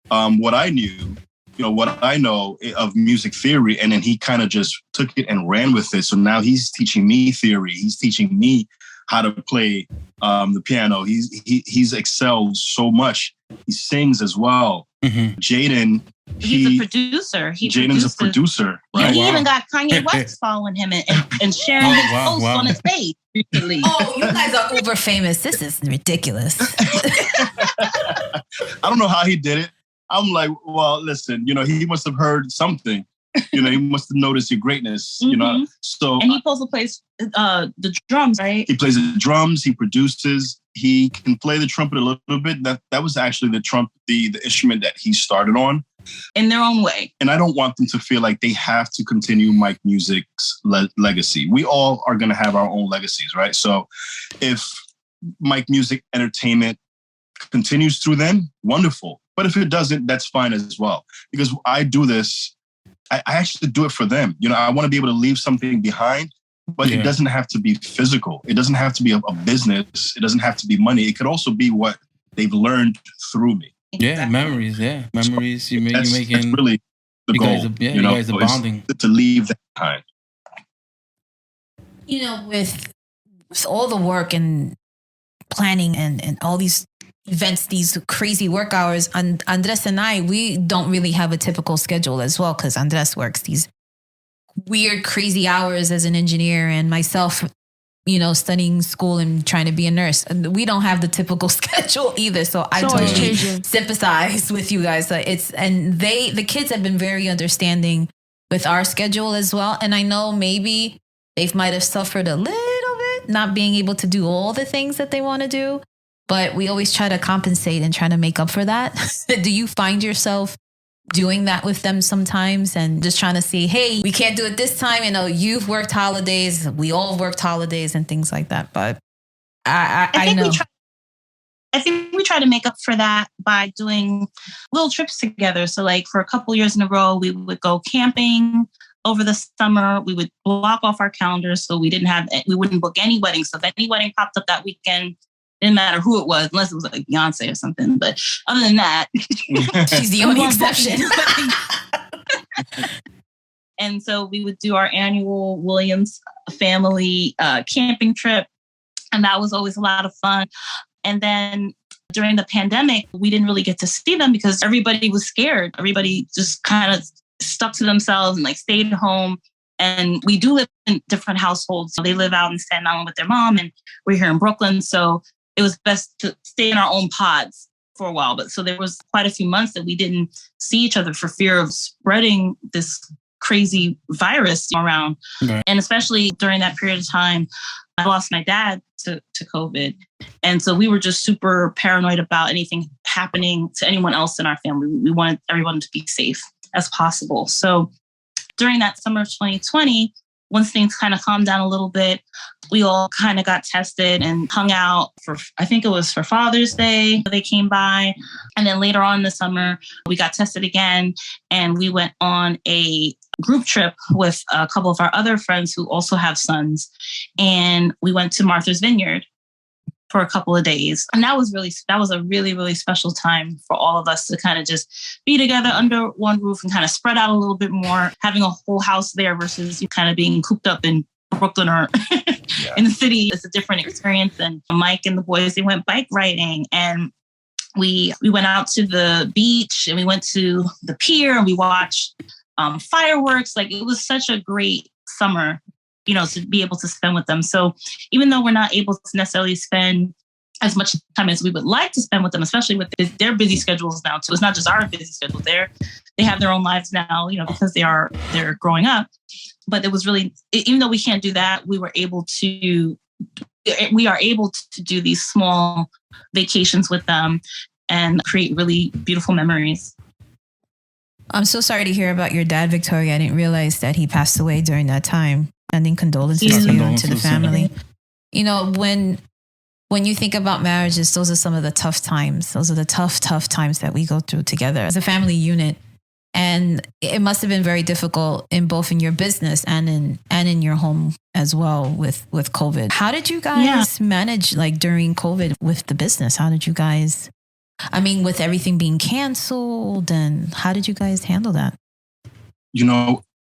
what I knew, what I know of music theory, and then he kind of just took it and ran with it. So now he's teaching me theory. He's teaching me how to play the piano. He's excelled so much. He sings as well. Mm-hmm. Jaden, he's a producer. Jaden's a producer. Right? He even got Kanye West following him and sharing his posts on his page recently. Oh, you guys are uber famous. This is ridiculous. I don't know how he did it. I'm like, well, listen, he must have heard something. He must have noticed your greatness, mm-hmm. So, and he also plays the drums, right? He plays the drums. He produces. He can play the trumpet a little bit. That was actually the instrument that he started on. In their own way. And I don't want them to feel like they have to continue Mike Music's legacy. We all are going to have our own legacies, right? So if Mike Music Entertainment continues through them, wonderful. But if it doesn't, that's fine as well. Because I do this, I actually do it for them. I want to be able to leave something behind But it doesn't have to be physical. It doesn't have to be a business. It doesn't have to be money. It could also be what they've learned through me. Yeah, memories. Yeah, memories. You're making. That's really the goal. You guys are bonding. To leave that behind. With all the work and planning and all these events, these crazy work hours, and Andres and I, we don't really have a typical schedule as well, because Andres works these weird, crazy hours as an engineer, and myself, studying school and trying to be a nurse. And we don't have the typical schedule either. So I totally sympathize with you guys. The kids have been very understanding with our schedule as well. And I know maybe they might have suffered a little bit not being able to do all the things that they want to do, but we always try to compensate and try to make up for that. Do you find yourself doing that with them sometimes and just trying to see, hey, we can't do it this time. You've worked holidays. We all worked holidays and things like that. But I know. I think we try to make up for that by doing little trips together. So like for a couple years in a row, we would go camping over the summer. We would block off our calendars so we wouldn't book any weddings. So if any wedding popped up that weekend, didn't matter who it was, unless it was like Beyonce or something. But other than that, she's the only exception. And so we would do our annual Williams family camping trip. And that was always a lot of fun. And then during the pandemic, we didn't really get to see them because everybody was scared. Everybody just kind of stuck to themselves and stayed home. And we do live in different households. So they live out in Staten Island with their mom, and we're here in Brooklyn. So it was best to stay in our own pods for a while. But so there was quite a few months that we didn't see each other for fear of spreading this crazy virus around. Right. And especially during that period of time, I lost my dad to COVID. And so we were just super paranoid about anything happening to anyone else in our family. We wanted everyone to be safe as possible. So during that summer of 2020, once things kind of calmed down a little bit, we all kind of got tested and hung out I think it was for Father's Day. They came by. And then later on in the summer, we got tested again. And we went on a group trip with a couple of our other friends who also have sons. And we went to Martha's Vineyard for a couple of days. And that was a really, really special time for all of us to kind of just be together under one roof and kind of spread out a little bit more, having a whole house there versus you kind of being cooped up in Brooklyn or in the city. It's a different experience. And Mike and the boys, they went bike riding, and we went out to the beach, and we went to the pier, and we watched fireworks. It was such a great summer, to be able to spend with them. So even though we're not able to necessarily spend as much time as we would like to spend with them, especially with their busy schedules now too. It's not just our busy schedule. They have their own lives now, because they're growing up. But it was really, even though we can't do that, we are able to do these small vacations with them and create really beautiful memories. I'm so sorry to hear about your dad, Victoria. I didn't realize that he passed away during that time. Sending condolences to you and to the family. When you think about marriages, those are some of the tough times. Those are the tough times that we go through together as a family unit. And it must have been very difficult in your business and in your home as well with COVID. How did you guys manage during COVID with the business? How did you guys, with everything being canceled, and how did you guys handle that?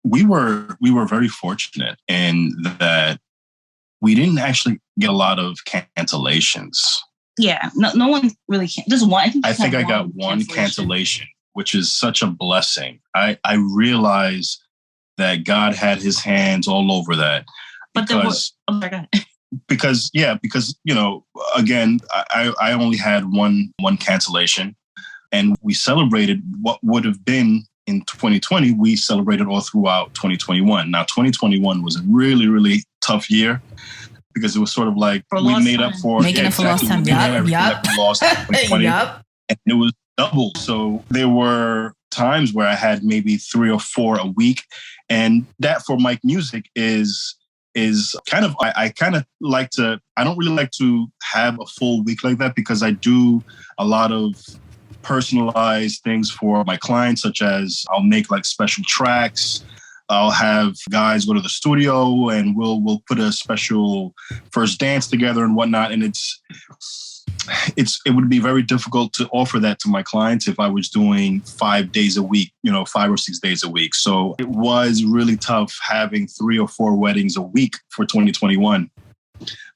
We were very fortunate in that we didn't actually get a lot of cancellations. Yeah, no one really can. Just one. I think I got one cancellation, which is such a blessing. I realize that God had His hands all over that. Because again, I only had one cancellation, and we celebrated what would have been. In 2020, we celebrated all throughout 2021. Now, 2021 was a really, really tough year because it was sort of like we made up for making up for lost time. Yep. We lost in 2020, yep. And it was double. So there were times where I had maybe 3 or 4 a week, and that for Mike Music is kind of I kind of like to. I don't really like to have a full week like that because I do a lot of personalized things for my clients, such as I'll make special tracks I'll have guys go to the studio and we'll put a special first dance together and whatnot. And it would be very difficult to offer that to my clients if I was doing 5 days a week, 5 or 6 days a week. So it was really tough having 3 or 4 weddings a week for 2021.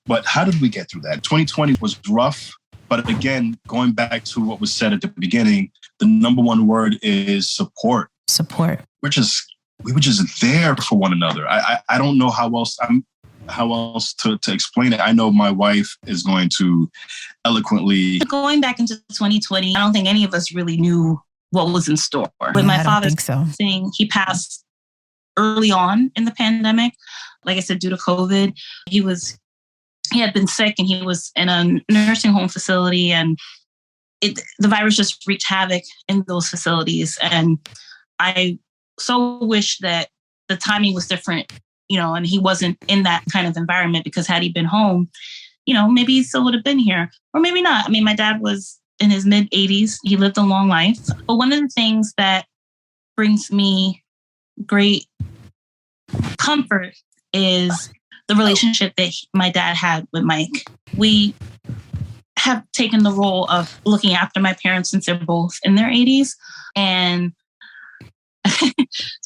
But how did we get through that? 2020 was rough. But again, going back to what was said at the beginning, the number one word is support. Support. We were just there for one another. I don't know how else to explain it. I know my wife is going to eloquently. Going back into 2020, I don't think any of us really knew what was in store. With my father's thing, he passed early on in the pandemic. Like I said, due to COVID, he had been sick and he was in a nursing home facility, and the virus just wreaked havoc in those facilities. And I so wish that the timing was different, and he wasn't in that kind of environment, because had he been home, maybe he still would have been here, or maybe not. I mean, my dad was in his mid 80s. He lived a long life. But one of the things that brings me great comfort is the relationship that my dad had with Mike. We have taken the role of looking after my parents since they're both in their 80s. And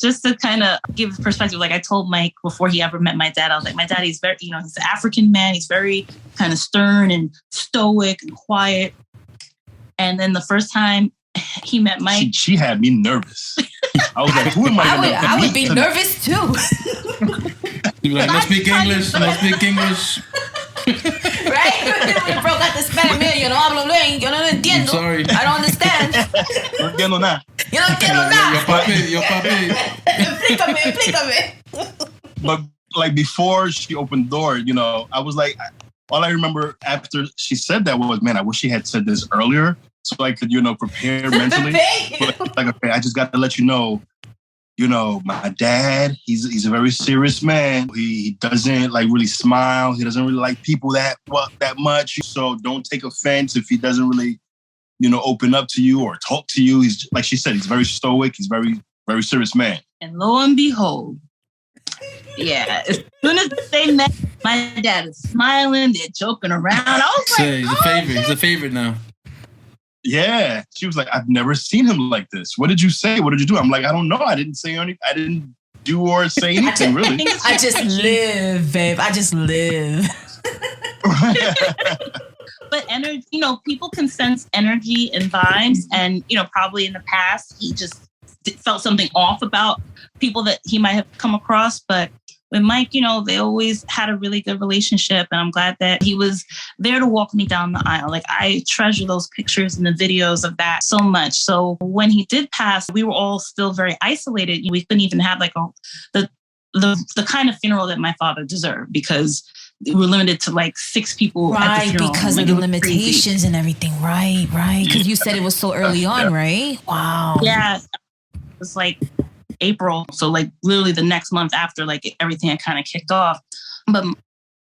just to kind of give perspective, like I told Mike before he ever met my dad, I was like, my dad, he's very, he's an African man. He's very kind of stern and stoic and quiet. And then the first time he met Mike, she had me nervous. I was like, who am I would be nervous too. You'd be like, let's speak English. Right? We broke out the Spanish, yo no hablo bien, yo no lo entiendo. I'm sorry. I don't understand. No entiendo nada. Yo no entiendo nada. Yo papi. Explícame. But like before she opened the door, I was like, all I remember after she said that was, man, I wish she had said this earlier so I could, prepare mentally. But like, okay, I just got to let you know, my dad, he's a very serious man. He doesn't really smile. He doesn't really like people that much. So don't take offense if he doesn't really, open up to you or talk to you. He's, like she said, he's very stoic. He's very, very serious man. And lo and behold, yeah, as soon as they met, my dad is smiling. They're joking around. I was like, he's a favorite now. Yeah. She was like, I've never seen him like this. What did you say? What did you do? I'm like, I don't know. I didn't say anything. I didn't do or say anything, really. I just live, babe. I just live. But energy, people can sense energy and vibes. And, probably in the past, he just felt something off about people that he might have come across. But with Mike, they always had a really good relationship. And I'm glad that he was there to walk me down the aisle. Like, I treasure those pictures and the videos of that so much. So when he did pass, we were all still very isolated. We couldn't even have the kind of funeral that my father deserved, because we were limited to 6 people at the funeral. Because of the limitations and everything. Right. Because you said it was so early on, right? Wow. Yeah. It was April. So literally the next month after everything had kind of kicked off. But,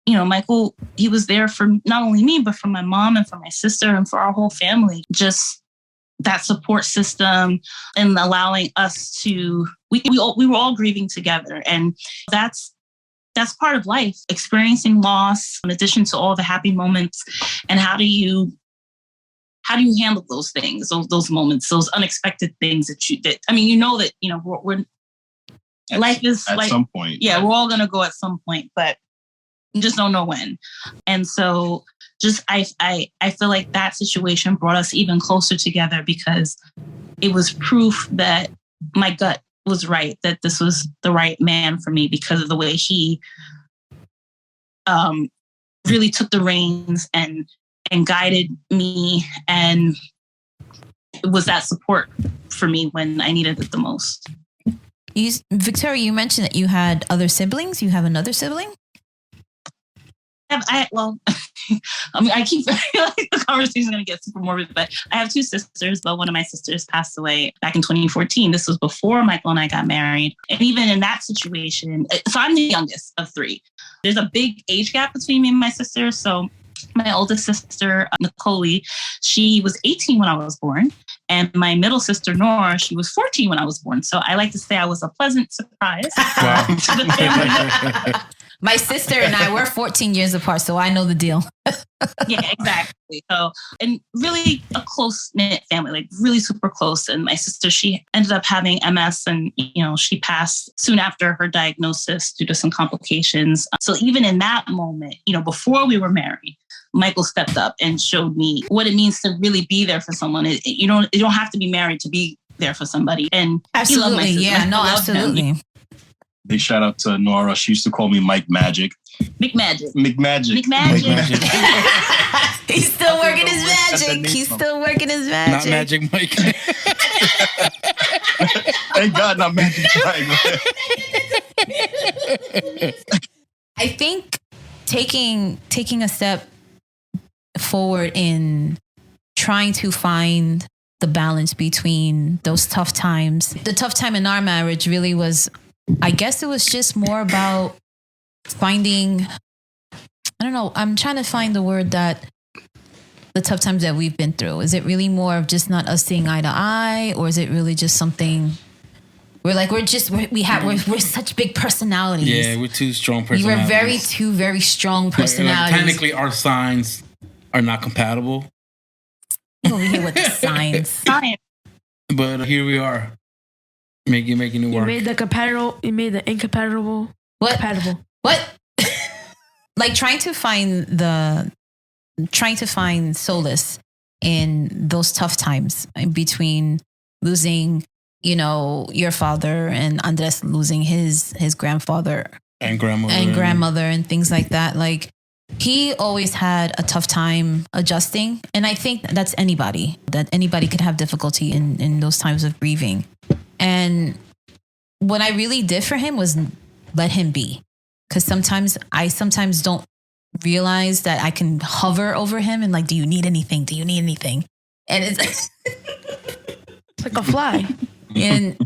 Michael, he was there for not only me, but for my mom and for my sister and for our whole family. Just that support system and allowing us to, we were all grieving together. And that's part of life, experiencing loss in addition to all the happy moments. And how do you handle those things, those moments, those unexpected things that we're life is at some point. Yeah, we're all going to go at some point, but you just don't know when. And so just, I feel like that situation brought us even closer together, because it was proof that my gut was right, that this was the right man for me, because of the way he really took the reins and guided me, and it was that support for me when I needed it the most. Victoria, you mentioned that you had other siblings. You have another sibling? I keep the conversation is going to get super morbid, but I have 2 sisters, but one of my sisters passed away back in 2014. This was before Michael and I got married. And even in that situation, so I'm the youngest of 3. There's a big age gap between me and my sister. So My oldest sister, Nicole, she was 18 when I was born. And my middle sister, Nora, she was 14 when I was born. So I like to say I was a pleasant surprise to the family. My sister and I were 14 years apart, so I know the deal. Yeah, exactly. So, and really a close-knit family, like really super close. And my sister, she ended up having MS and, she passed soon after her diagnosis due to some complications. So even in that moment, before we were married, Michael stepped up and showed me what it means to really be there for someone. You don't have to be married to be there for somebody. And absolutely, yeah, no, absolutely. Big shout out to Nora. She used to call me Mike Magic. McMagic. He's still working his magic. Not Magic Mike. Thank God, not Magic Mike. I think taking a step forward in trying to find the balance between those tough times. The tough time in our marriage really was, I guess it was just more about finding, I don't know, I'm trying to find the word that the tough times that we've been through. Is it really more of just not us seeing eye to eye, or is it really just something we're such big personalities. Yeah, we're two strong personalities. We're very strong personalities. Like, technically, our signs are not compatible. You over here with the signs. But here we are, making it work. You made the compatible. You made the incompatible. What? Compatible. What? Like trying to find solace in those tough times in between losing, your father and Andres losing his grandfather and grandmother and things like that. Like he always had a tough time adjusting. And I think that anybody could have difficulty in those times of grieving. And what I really did for him was let him be. Because sometimes I don't realize that I can hover over him and like, do you need anything? And it's like a fly. And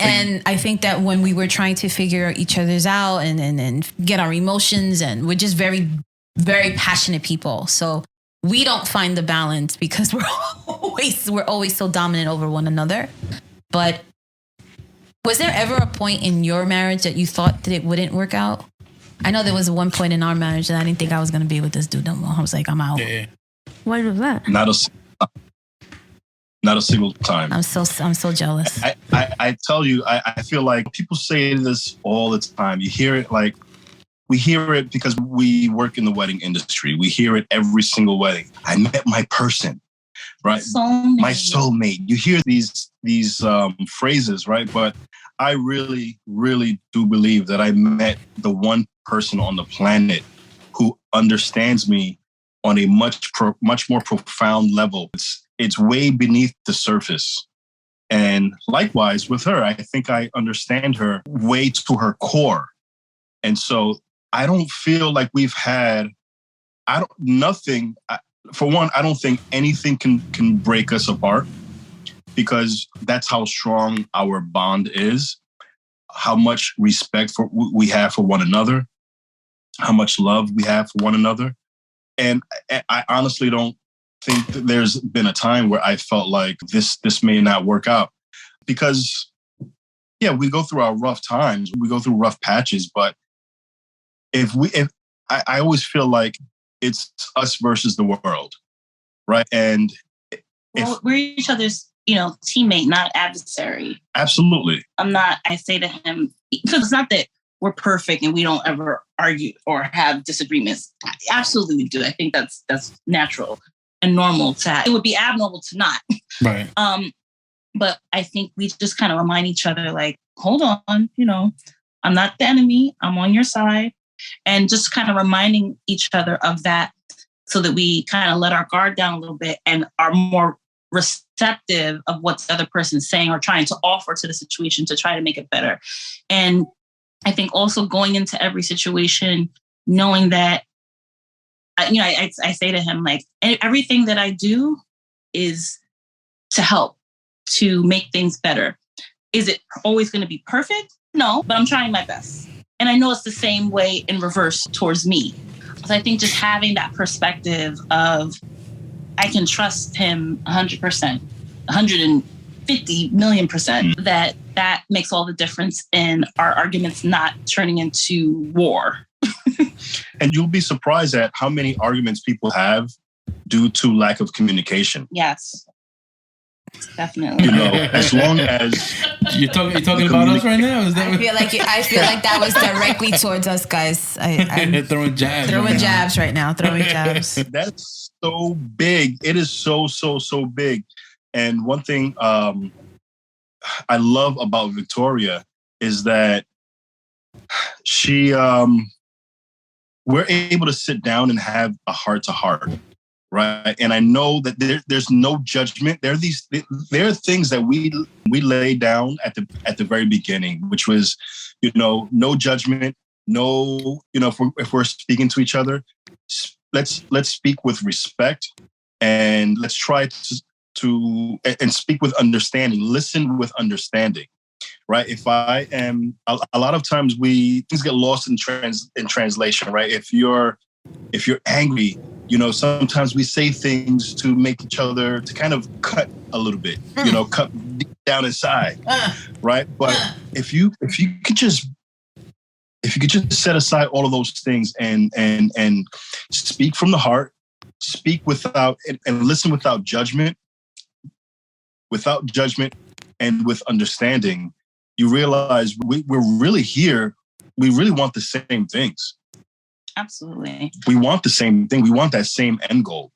I think that when we were trying to figure each other's out and get our emotions, and we're just very, very passionate people. So we don't find the balance because we're always so dominant over one another. But was there ever a point in your marriage that you thought that it wouldn't work out? I know there was one point in our marriage that I didn't think I was going to be with this dude no more. I was like, I'm out. Yeah. When was that? Not a single time. I'm so jealous. I tell you, I feel like people say this all the time. You hear it like, we hear it because we work in the wedding industry. We hear it every single wedding. I met my person, right? Soulmate. My soulmate. You hear these phrases, right? But I really, really do believe that I met the one person on the planet who understands me on a much more profound level. It's way beneath the surface. And likewise with her, I think I understand her way to her core. And so I don't feel like we've had, for one, I don't think anything can break us apart, because that's how strong our bond is, how much respect we have for one another, how much love we have for one another. And I honestly don't think that there's been a time where I felt like this may not work out, because yeah, we go through our rough times, we go through rough patches, but I always feel like it's us versus the world, right? And we're each other's, teammate, not adversary. Absolutely. I say to him, because it's not that we're perfect and we don't ever argue or have disagreements. Absolutely we do. I think that's natural and normal to have. It would be abnormal to not. Right. But I think we just kind of remind each other, like, hold on, I'm not the enemy. I'm on your side. And just kind of reminding each other of that, so that we kind of let our guard down a little bit and are more receptive of what the other person's saying or trying to offer to the situation to try to make it better. And I think also going into every situation, knowing that, I say to him, like, everything that I do is to help, to make things better. Is it always going to be perfect? No, but I'm trying my best. And I know it's the same way in reverse towards me. So I think just having that perspective of I can trust him 100%, 150 million %, that makes all the difference in our arguments not turning into war. And you'll be surprised at how many arguments people have due to lack of communication. Yes, definitely. You know, as long as you're talking about us right now. Is that I feel like that was directly towards us, guys. I'm throwing jabs. Throwing jabs right now. Throwing jabs. That's so big. It is so big. And one thing I love about Victoria is that she we're able to sit down and have a heart-to-heart, right? And I know that there's no judgment. There are things that we laid down at the very beginning, which was, you know, no judgment, no, you know, if we're speaking to each other, let's speak with respect, and let's try to speak with understanding, listen with understanding. Right. If I am, a lot of times things get lost in translation. Right. If you're angry, you know, sometimes we say things to make each other, to kind of cut a little bit, you know, cut deep down inside. Right. But if you could just set aside all of those things and speak from the heart, speak without and listen without judgment and with understanding, you realize we're really here. We really want the same things. Absolutely. We want the same thing. We want that same end goal.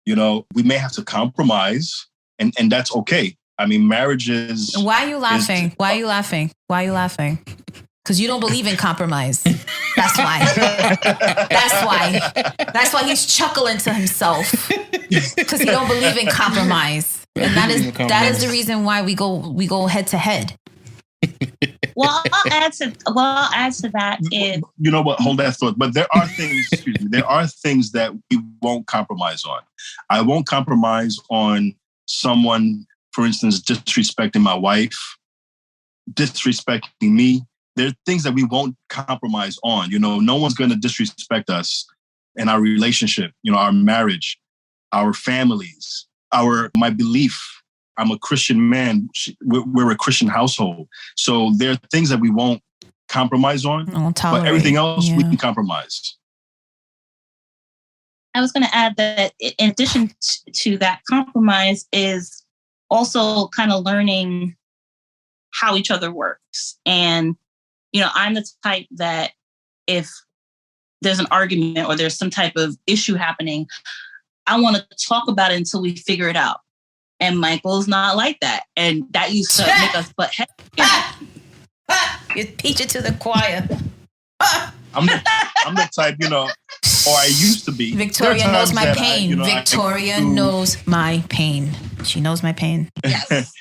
You know, we may have to compromise, and that's okay. I mean, marriage is... Why are you laughing? Why are you laughing? Why are you laughing? Because you don't believe in compromise. That's why. That's why he's chuckling to himself. Because he don't believe in compromise. And that is the reason why we go head to head. Well, I'll add to that. You know what? Hold that thought. But there are things. There are things that we won't compromise on. I won't compromise on someone, for instance, disrespecting my wife, disrespecting me. There are things that we won't compromise on. You know, no one's going to disrespect us in our relationship. You know, our marriage, our families, my belief. I'm a Christian man. We're a Christian household. So there are things that we won't compromise on, but everything else we can compromise. I was going to add that in addition to that, compromise is also kind of learning how each other works. And, you know, I'm the type that if there's an argument or there's some type of issue happening, I want to talk about it until we figure it out. And Michael's not like that. And that used to make us butt heads. You teach it to the choir. I'm the type, you know, or I used to be. Victoria knows my pain. Victoria knows my pain. She knows my pain. Yes.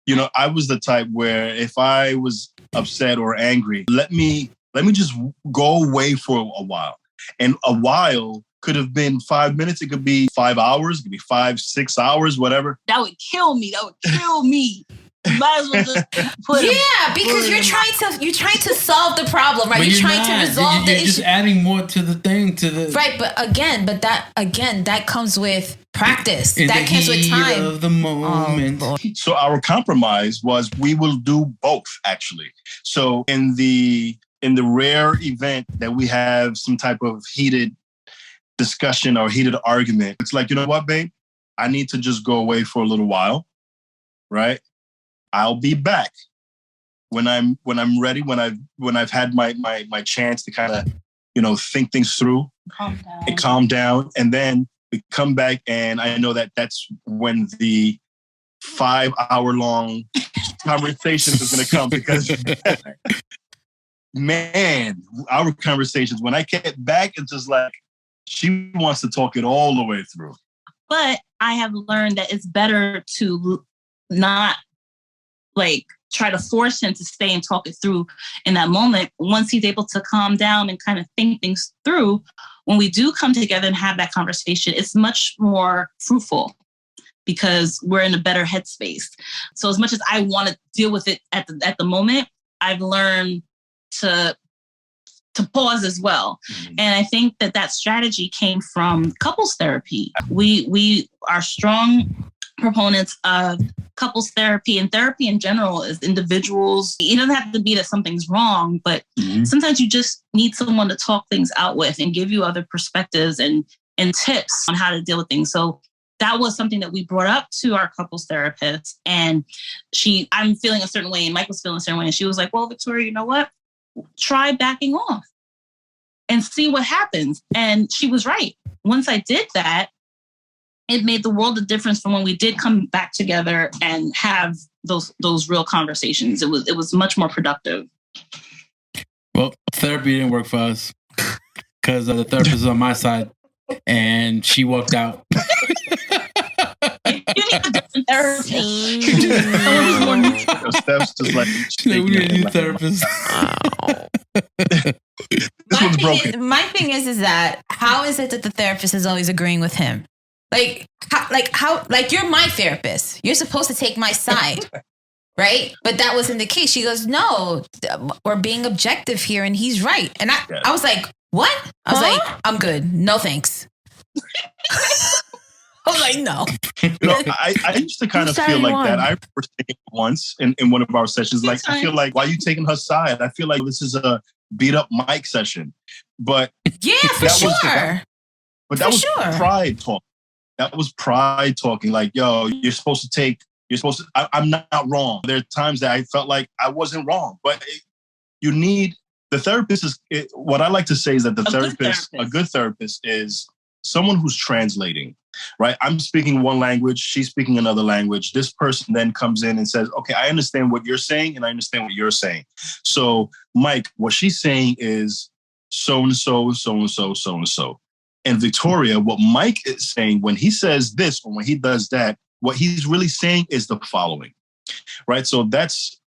You know, I was the type where if I was upset or angry, let me just go away for a while. And a while could have been 5 minutes. It could be 5 hours. It could be 5-6 hours, whatever. That would kill me. Might as well just put because you're trying to solve the problem, right? You're trying to resolve the issue. You're just adding more to the thing, right. But that comes with practice. In that comes with time of the moment. So our compromise was we will do both, actually. So in the rare event that we have some type of heated discussion or heated argument, it's like, you know what, babe? I need to just go away for a little while, right? I'll be back when I'm ready, when I've had my chance to kind of, you know, think things through and calm down. And then we come back and I know that that's when the 5-hour-long conversation is going to come, because man, our conversations, when I get back, it's just like, she wants to talk it all the way through. But I have learned that it's better to not like try to force him to stay and talk it through in that moment. Once he's able to calm down and kind of think things through, when we do come together and have that conversation, it's much more fruitful because we're in a better headspace. So as much as I want to deal with it at the moment, I've learned to to pause as well. And I think that strategy came from couples therapy. We are strong proponents of couples therapy and therapy in general as individuals. It doesn't have to be that something's wrong, but sometimes you just need someone to talk things out with and give you other perspectives and tips on how to deal with things. So that was something that we brought up to our couples therapist. And I'm feeling a certain way and Mike was feeling a certain way. And she was like, well, Victoria, you know what? Try backing off and see what happens. And she was right. Once I did that, it made the world of difference from when we did come back together and have those real conversations. It was much more productive. Well, therapy didn't work for us because the therapist is on my side and she walked out. You need a different therapist. Steph's just like, we need a new therapist. This one's broken. My thing is that how is it that the therapist is always agreeing with him? How you're my therapist. You're supposed to take my side, right? But that wasn't the case. She goes, no, we're being objective here, and he's right. And I was like, what? I was like, I'm good. No thanks. I was like, no. I used to kind of feel like that. I remember saying it once in one of our sessions, like, I feel like, why are you taking her side? I feel like this is a beat up Mike session. But yeah, for sure. That was pride talk. That was pride talking. Like, yo, I'm not wrong. There are times that I felt like I wasn't wrong, but you need the therapist what I like to say is that a good therapist is someone who's translating, right? I'm speaking one language, she's speaking another language. This person then comes in and says, okay, I understand what you're saying and I understand what you're saying. So Mike, what she's saying is so-and-so, so-and-so, so-and-so. And Victoria, what Mike is saying when he says this or when he does that, what he's really saying is the following, right? So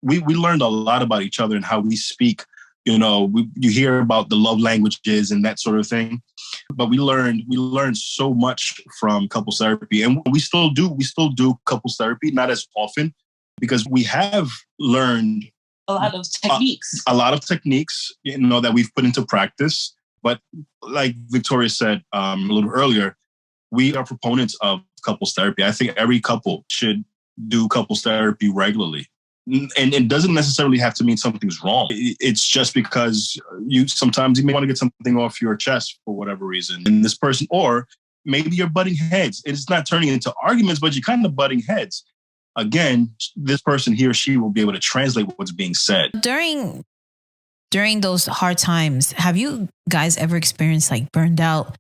we learned a lot about each other and how we speak. You hear about the love languages and that sort of thing, but we learned so much from couples therapy, and we still do couples therapy, not as often because we have learned a lot of techniques, that we've put into practice. But like Victoria said a little earlier, we are proponents of couples therapy. I think every couple should do couples therapy regularly. And it doesn't necessarily have to mean something's wrong. It's just because sometimes you may want to get something off your chest for whatever reason. And this person, or maybe you're butting heads. It's not turning into arguments, but you're kind of butting heads. Again, this person, he or she, will be able to translate what's being said. During those hard times, have you guys ever experienced like burned out,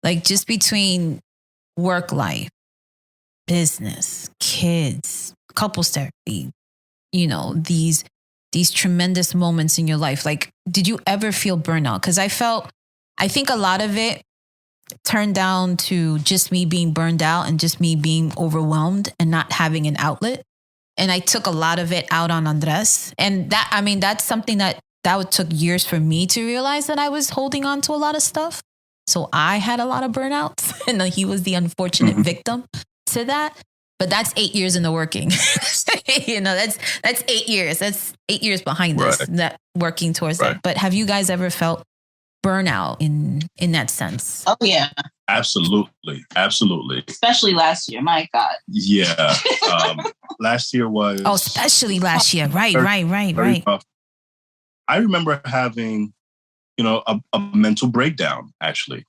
like just between work life, business, kids, couples therapy, these tremendous moments in your life? Like, did you ever feel burnout? Because I think a lot of it turned down to just me being burned out and just me being overwhelmed and not having an outlet. And I took a lot of it out on Andres. And that's something that took years for me to realize that I was holding on to a lot of stuff. So I had a lot of burnouts and he was the unfortunate victim to that. But that's 8 years in the working. That's 8 years. That's 8 years behind this, that working towards that. But have you guys ever felt burnout in that sense? Oh, yeah. Absolutely. Especially last year. My God. Yeah. Last year was... Oh, especially last year. Right. Tough. I remember having, a mental breakdown, actually.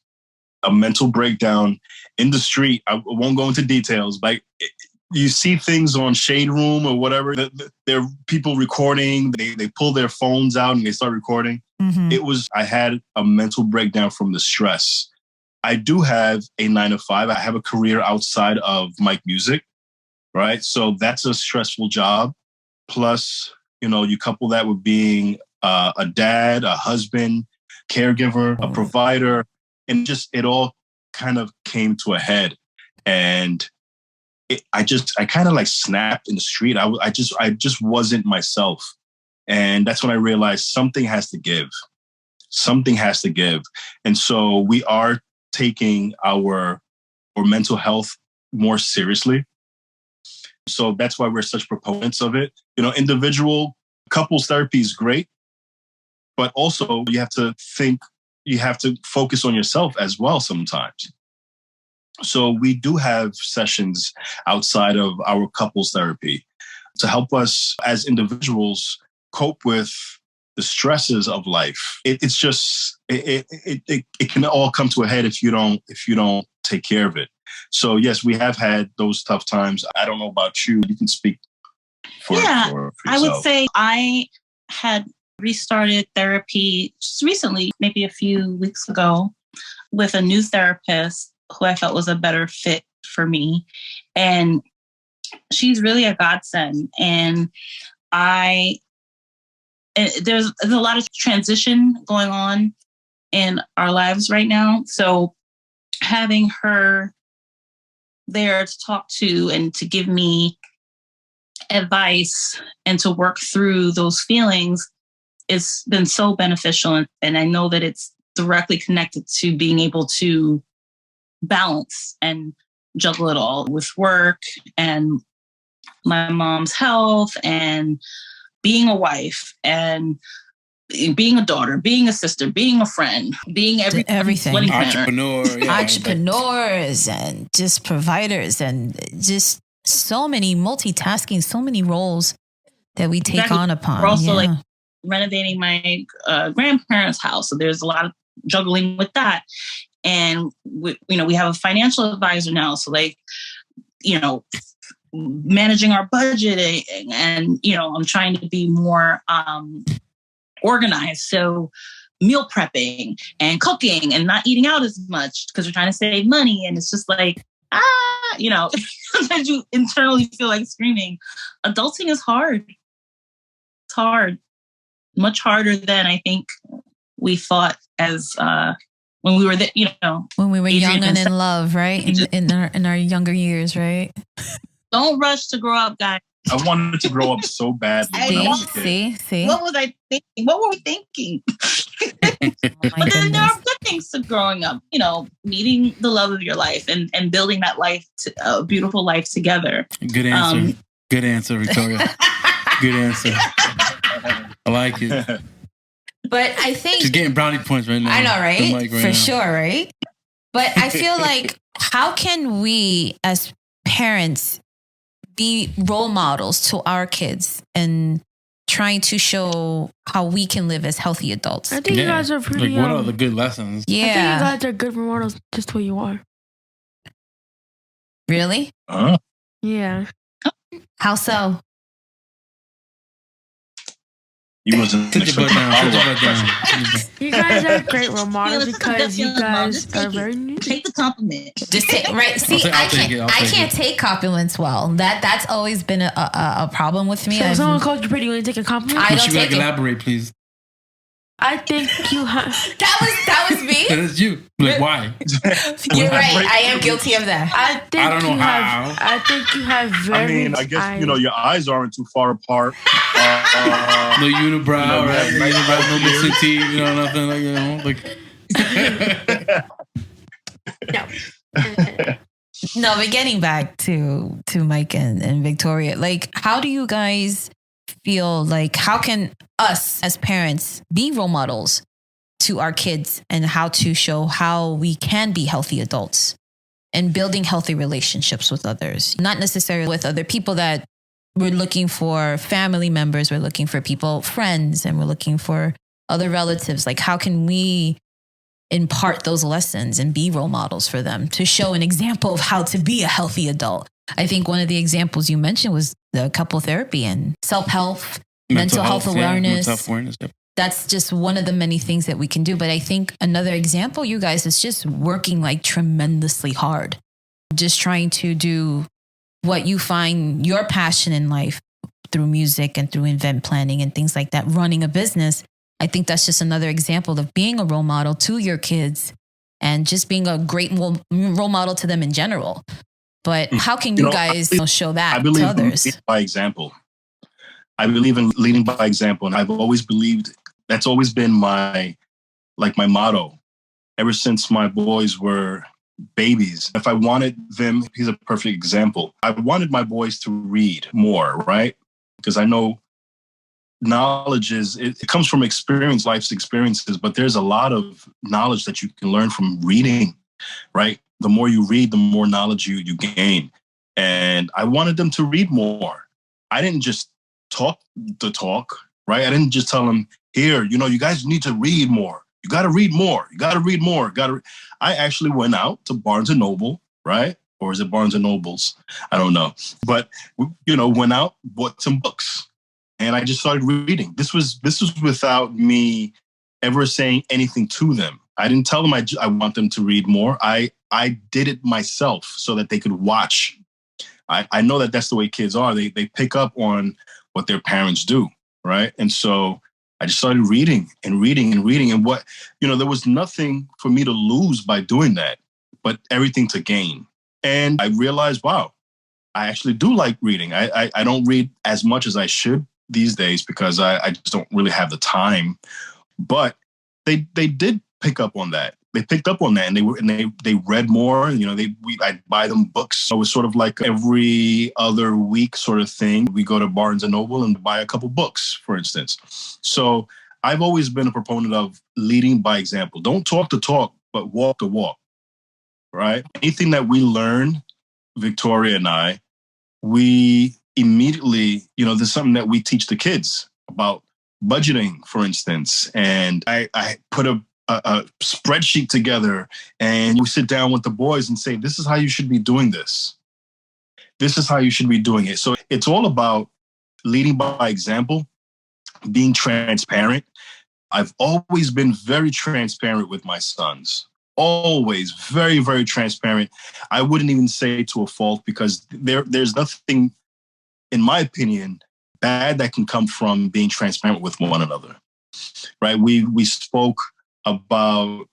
A mental breakdown in the street. I won't go into details, but you see things on Shade Room or whatever. There are people recording. They pull their phones out and they start recording. Mm-hmm. I had a mental breakdown from the stress. I do have a 9-to-5. I have a career outside of Mike Music, right? So that's a stressful job. Plus, you couple that with being a dad, a husband, caregiver, a provider, and just it all kind of came to a head. And I kind of like snapped in the street. I just wasn't myself. And that's when I realized something has to give. And so we are taking our mental health more seriously. So that's why we're such proponents of it. Individual couples therapy is great. but also you have to focus on yourself as well sometimes. So we do have sessions outside of our couples therapy to help us as individuals cope with the stresses of life. It's just it can all come to a head if you don't take care of it. So yes, we have had those tough times. I don't know about you. You can speak for yourself. I would say I had restarted therapy just recently, maybe a few weeks ago, with a new therapist who I felt was a better fit for me. And she's really a godsend. And there's a lot of transition going on in our lives right now. So having her there to talk to and to give me advice and to work through those feelings has been so beneficial. And I know that it's directly connected to being able to balance and juggle it all with work and my mom's health and being a wife and being a daughter, being a sister, being a friend, being everything. Entrepreneurs and just providers and just so many multitasking, so many roles that we take on upon. We're also like renovating my grandparents' house. So there's a lot of juggling with that. And we have a financial advisor now. So managing our budget and I'm trying to be more organized. So meal prepping and cooking and not eating out as much because we're trying to save money. And it's just like, sometimes you internally feel like screaming. Adulting is hard. It's hard. Much harder than I think we thought as when we were when we were young and in love, right? In our younger years, right? Don't rush to grow up, guys. I wanted to grow up so badly. See. What was I thinking? What were we thinking? But then there are good things to growing up. Meeting the love of your life and building that life, a beautiful life together. Good answer. Good answer, Victoria. Good answer. I like it. But I think she's getting brownie points right now. I know, right? For sure, right? But I feel like, how can we as parents be role models to our kids and trying to show how we can live as healthy adults? I think you guys are pretty. What are the good lessons? Yeah, I think you guys are good role models, just who you are. Really? Yeah. How so? You wasn't expecting You guys are great role models because you guys are very new. Take the compliment. Just take, right? See, I can't take compliments well. That's always been a problem with me. So if someone calls you pretty, you want to take a compliment? I don't take it. Elaborate, please. I think you have. That was me. That is you. Like, why? You're right. I am guilty of that. I don't know how. I think you have very. I guess your eyes aren't too far apart. No unibrow, right? No unibrow, no missing teeth. Nothing like No, but getting back to Mike and Victoria, like, how do you guys feel like, how can us as parents be role models to our kids and how to show how we can be healthy adults and building healthy relationships with others? Not necessarily with other people that we're looking for, family members, we're looking for people, friends, and we're looking for other relatives. Like, how can we impart those lessons and be role models for them to show an example of how to be a healthy adult? I think one of the examples you mentioned was the couple therapy and self-help, mental health awareness. Mental health awareness. Yep. That's just one of the many things that we can do. But I think another example, you guys, is just working like tremendously hard, just trying to do what you find your passion in life through music and through event planning and things like that, running a business. I think that's just another example of being a role model to your kids and just being a great role model to them in general. But how can you guys show that to others? In by example. I believe in leading by example. And I've always believed that's always been my motto ever since my boys were babies. If I wanted them, he's a perfect example. I wanted my boys to read more, right? Because I know knowledge it comes from experience, life's experiences, but there's a lot of knowledge that you can learn from reading, right? The more you read, the more knowledge you gain. And I wanted them to read more. I didn't just talk the talk, right? I didn't just tell them, here, you guys need to read more. You got to read more. You got to read more. I actually went out to Barnes & Noble, right? Or is it Barnes & Nobles? I don't know. But, went out, bought some books. And I just started reading. This was without me ever saying anything to them. I didn't tell them I want them to read more. I did it myself so that they could watch. I know that that's the way kids are. They pick up on what their parents do, right? And so I just started reading and reading and reading. And there was nothing for me to lose by doing that, but everything to gain. And I realized, wow, I actually do like reading. I don't read as much as I should these days because I just don't really have the time. But they did pick up on that. They picked up on that, and they read more. I'd buy them books. So it was sort of like every other week sort of thing. We go to Barnes & Noble and buy a couple books, for instance. So I've always been a proponent of leading by example. Don't talk the talk, but walk the walk, right? Anything that we learn, Victoria and I, we immediately, there's something that we teach the kids about budgeting, for instance. And I put a spreadsheet together, and we sit down with the boys and say, this is how you should be doing this. This is how you should be doing it. So it's all about leading by example, being transparent. I've always been very transparent with my sons. Always very, very transparent. I wouldn't even say to a fault, because there's nothing, in my opinion, bad that can come from being transparent with one another, right? We spoke about,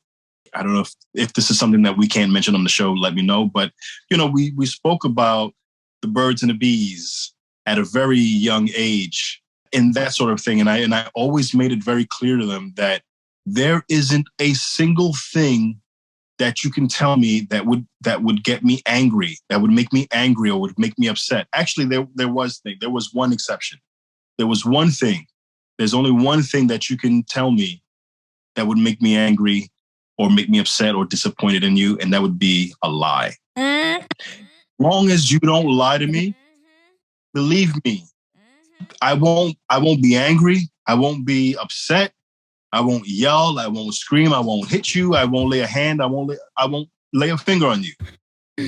I don't know if this is something that we can't mention on the show, let me know. But, we spoke about the birds and the bees at a very young age and that sort of thing. And I always made it very clear to them that there isn't a single thing that you can tell me that would get me angry, that would make me angry or would make me upset. Actually, there was one exception. There was one thing. There's only one thing that you can tell me that would make me angry or make me upset or disappointed in you, and that would be a lie. As long as you don't lie to me, believe me, I won't be angry. I won't be upset. I won't yell. I won't scream. I won't hit you. I won't lay a hand. I won't lay a finger on you.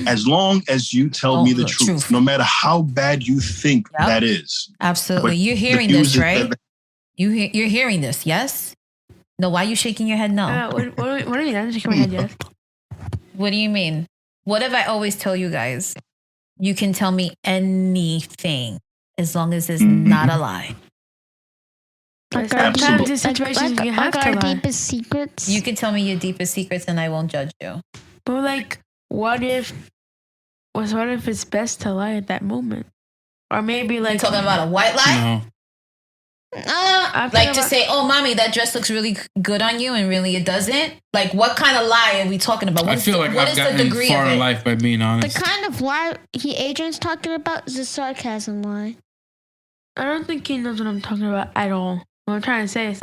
As long as you tell me the truth, no matter how bad you think that is. Absolutely. You're hearing this, right? You're hearing this, yes? No, why are you shaking your head no? What do you mean? I'm shaking my head yes. What do you mean? What if I always tell you guys? You can tell me anything as long as it's not a lie. Like our deepest secrets. You can tell me your deepest secrets and I won't judge you. But what if it's best to lie at that moment? Or maybe You're talking about a white lie? No. To say, oh, mommy, that dress looks really good on you, and really it doesn't? Like, what kind of lie are we talking about? I feel like I've gotten far in life by being honest. The kind of lie Adrian's talking about is a sarcasm lie. I don't think he knows what I'm talking about at all. What I'm trying to say is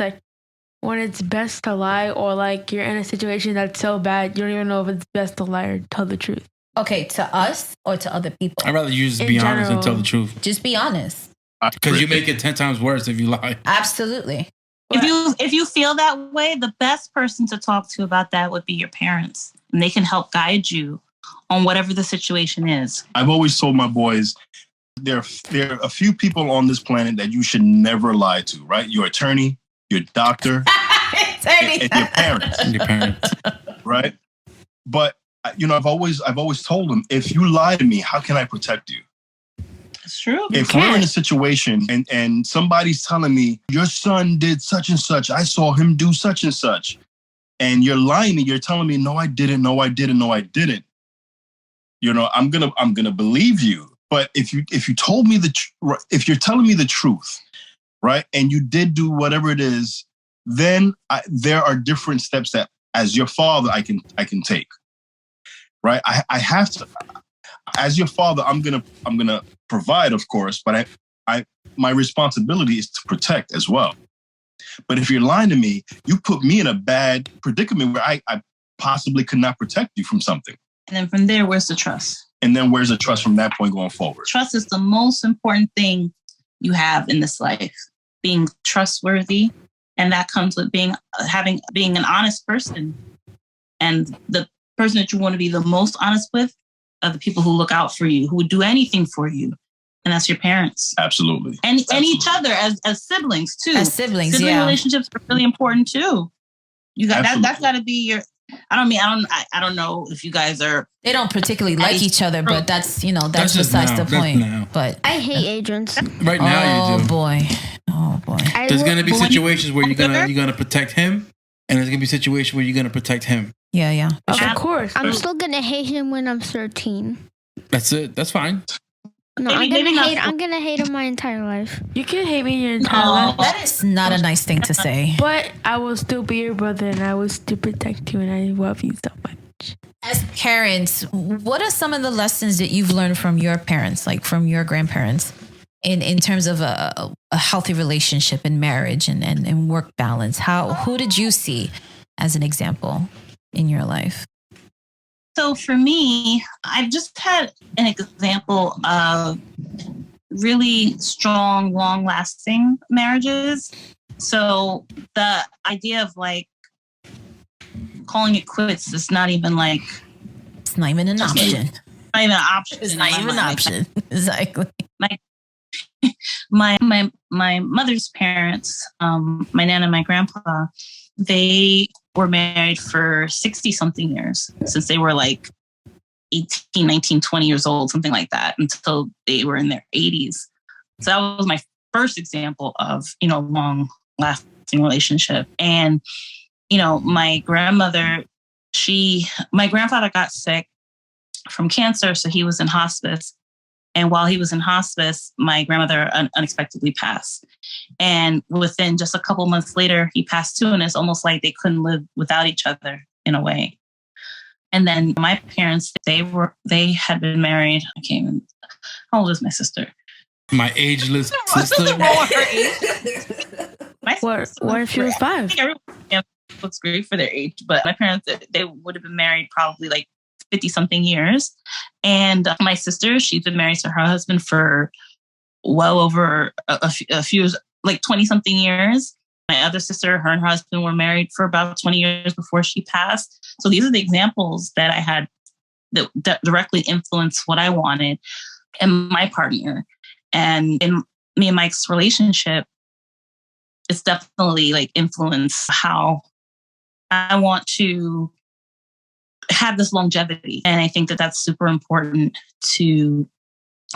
when it's best to lie, or you're in a situation that's so bad, you don't even know if it's best to lie or tell the truth. Okay, to us or to other people? I'd rather you just be honest and tell the truth. Just be honest. Because you make it 10 times worse if you lie. Absolutely. If you feel that way, the best person to talk to about that would be your parents. And they can help guide you on whatever the situation is. I've always told my boys, there are a few people on this planet that you should never lie to, right? Your attorney, your doctor, and your parents. And your parents. Right? But, I've always told them, if you lie to me, how can I protect you? It's true. If we're in a situation and somebody's telling me, your son did such and such, I saw him do such and such, and you're lying and you're telling me, no, I didn't, no, I didn't, no, I didn't. I'm gonna believe you. But if you told me if you're telling me the truth, right, and you did do whatever it is, then there are different steps that, as your father, I can take, right? I have to, as your father, I'm gonna provide, of course, but my responsibility is to protect as well. But if you're lying to me, you put me in a bad predicament where I possibly could not protect you from something. And then from there, where's the trust? And then where's the trust from that point going forward? Trust is the most important thing you have in this life. Being trustworthy. And that comes with being an honest person. And the person that you want to be the most honest with are the people who look out for you, who would do anything for you. And that's your parents. Absolutely. And each other as siblings too. As siblings, Sibling yeah. relationships are really important too. You got that's got to be your. I don't know if you guys are. They don't particularly like each other, but that's besides the point. But I hate agents. Right now you do. Oh boy. There's gonna be situations where you're gonna protect him, and there's gonna be situations where you're gonna protect him. Yeah. Of course. I'm still gonna hate him when I'm 13. That's it. That's fine. No, I'm gonna hate him my entire life. You can hate me your entire life. That is not a nice thing to say. But I will still be your brother, and I will still protect you, and I love you so much. As parents, what are some of the lessons that you've learned from your parents, like from your grandparents, in terms of a healthy relationship and marriage and work balance? Who did you see as an example in your life? So for me, I've just had an example of really strong, long-lasting marriages. So the idea of like calling it quits is not even like... It's not even an option. Not even an option. It's not even an option. Exactly. My mother's parents, my nana and my grandpa, they were married for 60 something years, since they were like 18, 19, 20 years old, something like that, until they were in their 80s. So that was my first example of, long lasting relationship. And, my grandmother, my grandfather got sick from cancer. So he was in hospice. And while he was in hospice, my grandmother unexpectedly passed. And within just a couple months later, he passed too. And it's almost like they couldn't live without each other in a way. And then my parents, they had been married. How old is my sister? My ageless sister. What if she was 5? Everyone looks great for their age, but my parents, they would have been married probably like 50 something years. And my sister, she's been married to her husband for well over a few years, like 20 something years. My other sister, her and her husband were married for about 20 years before she passed. So these are the examples that I had that directly influenced what I wanted and my partner. And in me and Mike's relationship, it's definitely like influenced how I want to have this longevity. And I think that that's super important to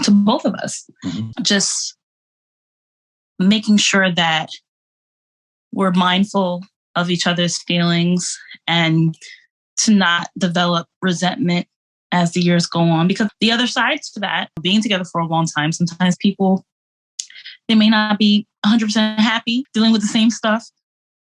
both of us. Mm-hmm. Just making sure that we're mindful of each other's feelings and to not develop resentment as the years go on. Because the other side to that, being together for a long time, sometimes people, they may not be 100% happy dealing with the same stuff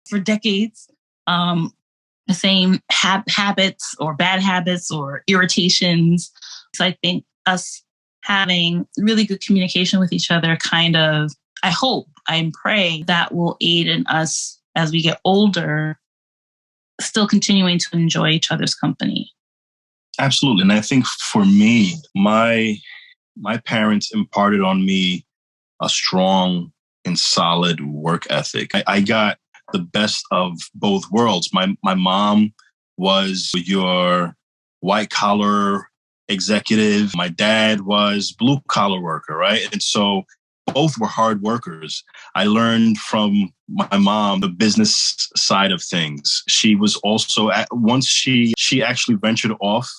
for decades. The same habits or bad habits or irritations. So I think us having really good communication with each other I hope and pray that will aid in us as we get older, still continuing to enjoy each other's company. Absolutely. And I think for me, my parents imparted on me a strong and solid work ethic. I got the best of both worlds. My mom was your white collar executive. My dad was blue collar worker, right? And so both were hard workers. I learned from my mom the business side of things. She was also, once she actually ventured off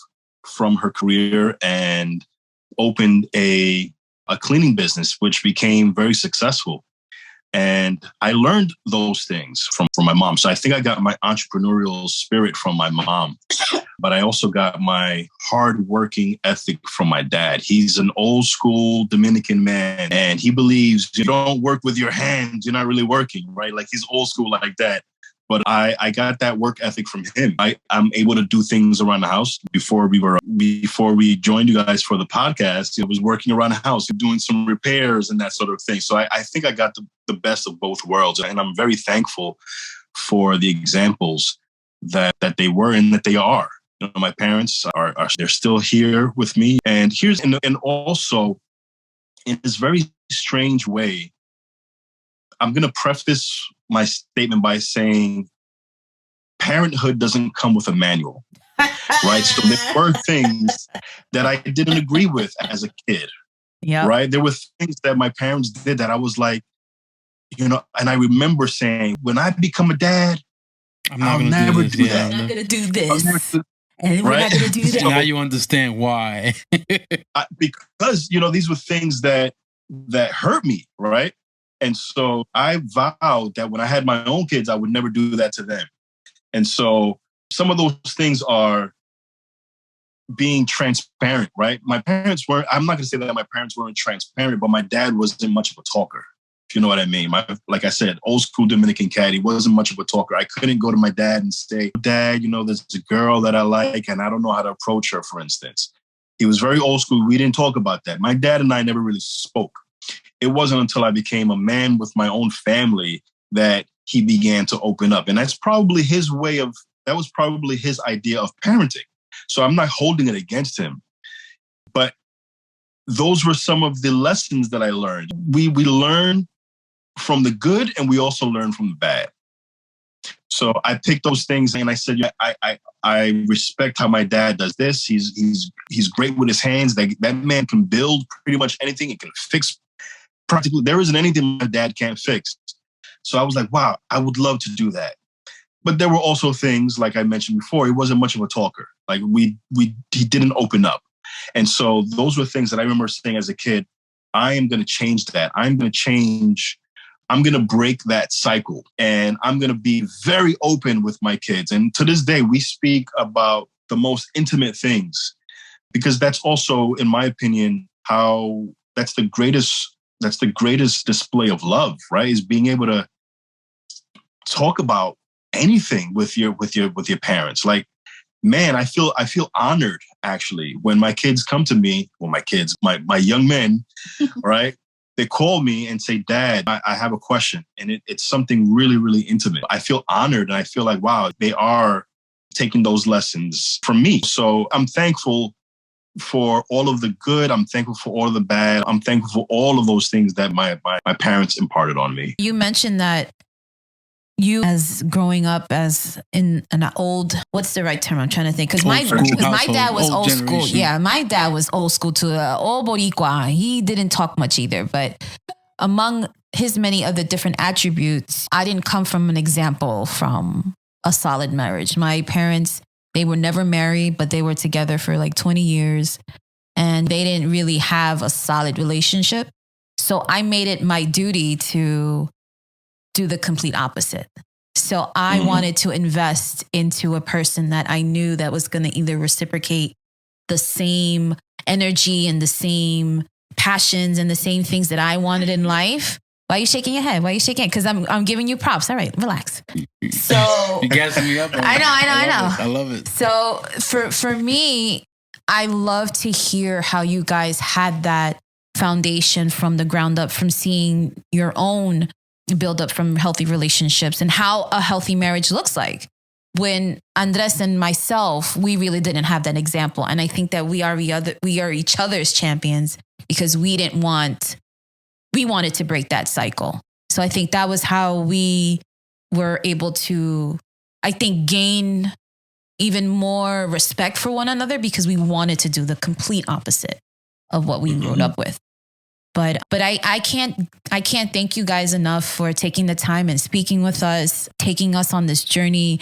from her career and opened a cleaning business, which became very successful. And I learned those things from my mom. So I think I got my entrepreneurial spirit from my mom, but I also got my hardworking ethic from my dad. He's an old school Dominican man, and he believes you don't work with your hands, you're not really working, right? Like he's old school like that. But I got that work ethic from him. I'm able to do things around the house. Before we joined you guys for the podcast, I was working around the house, doing some repairs and that sort of thing. So I think I got the best of both worlds. And I'm very thankful for the examples that they were and that they are. You know, my parents they're still here with me. And also in this very strange way, I'm going to preface my statement by saying parenthood doesn't come with a manual, right? So there were things that I didn't agree with as a kid, right? There were things that my parents did that I was like, you know, and I remember saying, when I become a dad, I'll never do that. I'm not going to do this. And we're not going to do that. Now you understand why. Because, you know, these were things that hurt me, right? And so I vowed that when I had my own kids, I would never do that to them. And so some of those things are being transparent, right? I'm not going to say that my parents weren't transparent, but my dad wasn't much of a talker, if you know what I mean. Like I said, old school Dominican cat, he wasn't much of a talker. I couldn't go to my dad and say, Dad, you know, there's a girl that I like and I don't know how to approach her, for instance. He was very old school. We didn't talk about that. My dad and I never really spoke. It wasn't until I became a man with my own family that he began to open up. And that was probably his idea of parenting. So I'm not holding it against him. But those were some of the lessons that I learned. We learn from the good and we also learn from the bad. So I picked those things and I said, yeah, I respect how my dad does this. He's great with his hands. That man can build pretty much anything. He can fix practically. There isn't anything my dad can't fix. So I was like, wow, I would love to do that. But there were also things, like I mentioned before, he wasn't much of a talker. Like he didn't open up. And so those were things that I remember saying as a kid, I am going to change that. I'm going to break that cycle and I'm going to be very open with my kids. And to this day, we speak about the most intimate things because that's also, in my opinion, that's the greatest display of love, right? Is being able to talk about anything with your parents. Like, man, I feel honored actually when my kids come to me, well, my young men, right? They call me and say, Dad, I have a question. And it's something really, really intimate. I feel honored and I feel like, wow, they are taking those lessons from me. So I'm thankful for all of the good. I'm thankful for all of the bad. I'm thankful for all of those things that my parents imparted on me. You mentioned that you, as growing up as in an old, what's the right term I'm trying to think? Because my dad was old school. Yeah, my dad was old school too. Old Boricua. He didn't talk much either. But among his many other different attributes, I didn't come from an example from a solid marriage. My parents, they were never married, but they were together for like 20 years. And they didn't really have a solid relationship. So I made it my duty to do the complete opposite. So I wanted to invest into a person that I knew that was going to either reciprocate the same energy and the same passions and the same things that I wanted in life. Why are you shaking your head? Why are you shaking it? Because I'm giving you props. All right, relax. So you gassing me up. I know. I love it. So for me, I love to hear how you guys had that foundation from the ground up, from seeing your own build up from healthy relationships and how a healthy marriage looks like. When Andres and myself, we really didn't have that example. And I think that we are each other's champions because we wanted to break that cycle. So I think that was how we were able to, I think, gain even more respect for one another because we wanted to do the complete opposite of what we grew up with. But I can't thank you guys enough for taking the time and speaking with us, taking us on this journey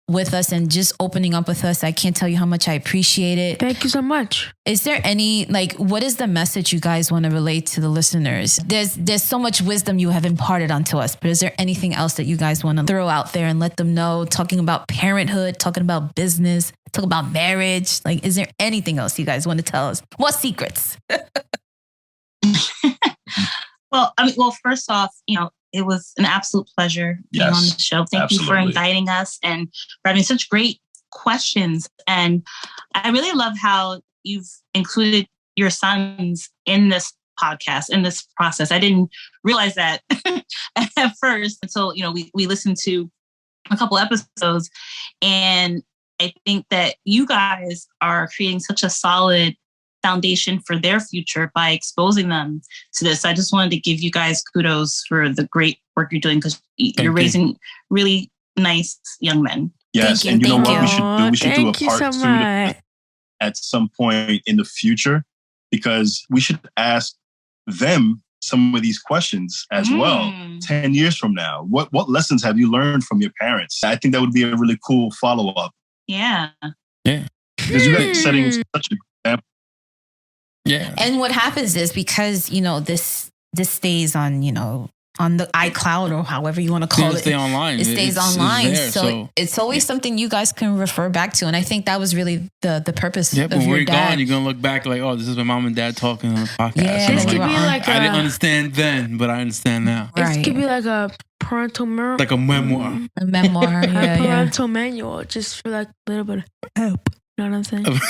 with us and just opening up with us. I can't tell you how much I appreciate it. Thank you so much. Is there any, what is the message you guys want to relate to the listeners? There's so much wisdom you have imparted onto us, but is there anything else that you guys want to throw out there and let them know, talking about parenthood, talking about business, talking about marriage? Is there anything else you guys want to tell us? What secrets? Well, first off, It was an absolute pleasure being on the show. Thank you for inviting us and for having such great questions. And I really love how you've included your sons in this podcast, in this process. I didn't realize that at first until, we listened to a couple episodes. And I think that you guys are creating such a solid foundation for their future by exposing them to this. I just wanted to give you guys kudos for the great work you're doing, because you're raising really nice young men. Yes, and you know what we should do? We should do a part 2 at some point in the future, because we should ask them some of these questions as well. 10 years from now, what lessons have you learned from your parents? I think that would be a really cool follow-up. Yeah. Because you guys are setting such an example. Yeah. And what happens is, because, this stays on, on the iCloud or however you want to call it. Stay online. It stays online. There, so it's always something you guys can refer back to. And I think that was really the purpose of your dad. When we're gone, you're going to look back like, oh, this is my mom and dad talking on the podcast. Yeah, this could be like I didn't understand then, but I understand now. It could be like a parental memoir. Like a memoir. A memoir, a parental manual, just for like a little bit of help. You know what I'm saying?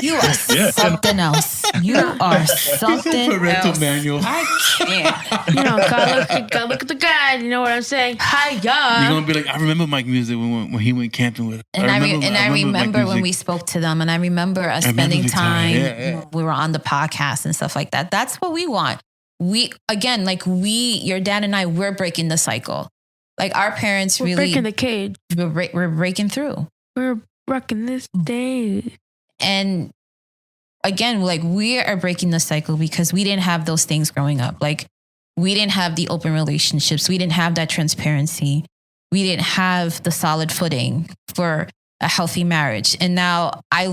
You are something else. You are something parental else. Manual. I can't. Gotta look at the guide. You know what I'm saying? Hi, You're gonna be like, I remember Mike Music when he went camping with us. And I remember when we spoke to them, and I remember us spending time. We were on the podcast and stuff like that. That's what we want. Your dad and I, we're breaking the cycle. Like our parents we're breaking the cage. We're breaking through. We're breaking this day. And again, we are breaking the cycle because we didn't have those things growing up. Like we didn't have the open relationships. We didn't have that transparency. We didn't have the solid footing for a healthy marriage. And now I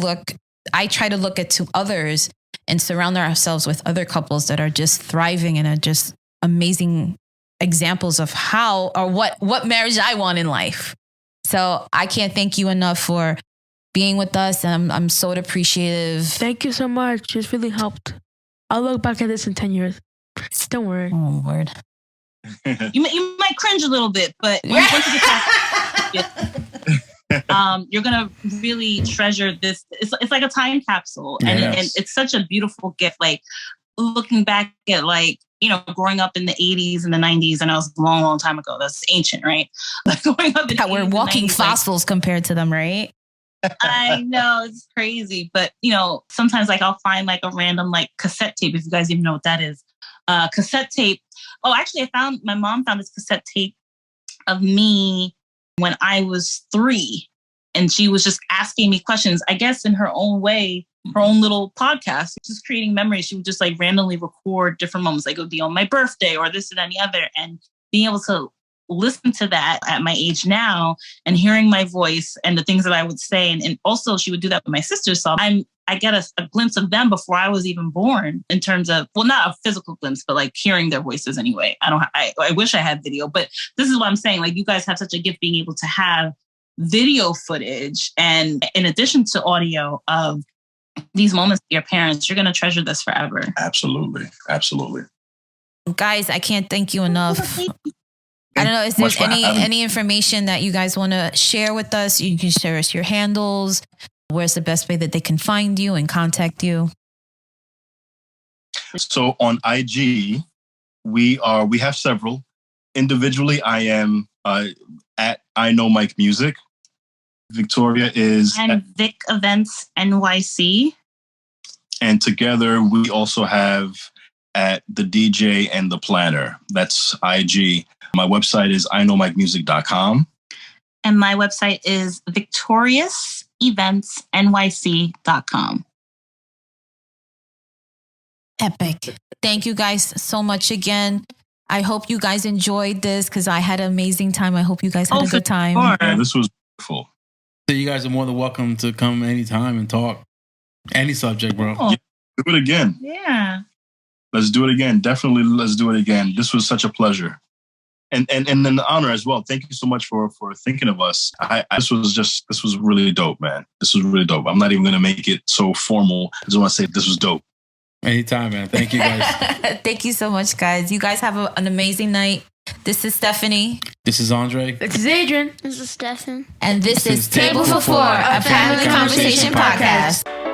try to look at to others and surround ourselves with other couples that are just thriving and are just amazing examples of how or what marriage I want in life. So I can't thank you enough for being with us. And I'm so appreciative. Thank you so much. It's really helped. I'll look back at this in 10 years. Don't worry. Oh, Lord. You might cringe a little bit, but once you get past you're going to really treasure this. It's like a time capsule. And it's such a beautiful gift. Like looking back at growing up in the 80s and the 90s, and that was a long, long time ago. That's ancient, right? Like growing up in the 80s, we're walking 90s, fossils compared to them, right? I know, it's crazy. But, sometimes I'll find a random cassette tape, if you guys even know what that is. Cassette tape. Oh, actually, my mom found this cassette tape of me when I was 3. And she was just asking me questions, I guess in her own way, her own little podcast, just creating memories. She would just randomly record different moments. It would be on my birthday or this and any other. And being able to listen to that at my age now and hearing my voice and the things that I would say. And also she would do that with my sisters. So I get a glimpse of them before I was even born in terms of, well, not a physical glimpse, but hearing their voices anyway. I wish I had video, but this is what I'm saying. You guys have such a gift being able to have video footage. And in addition to audio of these moments with your parents, you're going to treasure this forever. Absolutely. Absolutely. Guys, I can't thank you enough. I don't know, is there any information that you guys want to share with us? You can share us your handles. Where's the best way that they can find you and contact you? So on IG, we have several. Individually, I am at I Know Mike Music. Victoria is and Vic Events NYC. And together we also have at the DJ and the Planner. That's IG. My website is iknowmikemusic.com. And my website is Victorious Events NYC.com. Epic. Thank you guys so much again. I hope you guys enjoyed this because I had an amazing time. I hope you guys had a good time. Sure. Yeah, this was beautiful. So you guys are more than welcome to come anytime and talk any subject, bro. Yeah, do it again. Yeah. Let's do it again. Definitely, let's do it again. This was such a pleasure. And an honor as well. Thank you so much for thinking of us. This was really dope, man. This was really dope. I'm not even going to make it so formal. I just want to say this was dope. Anytime, man. Thank you, guys. Thank you so much, guys. You guys have an amazing night. This is Stephanie. This is Andre. This is Adrian. This is Stefan. And this is Table for Four, a family conversation podcast.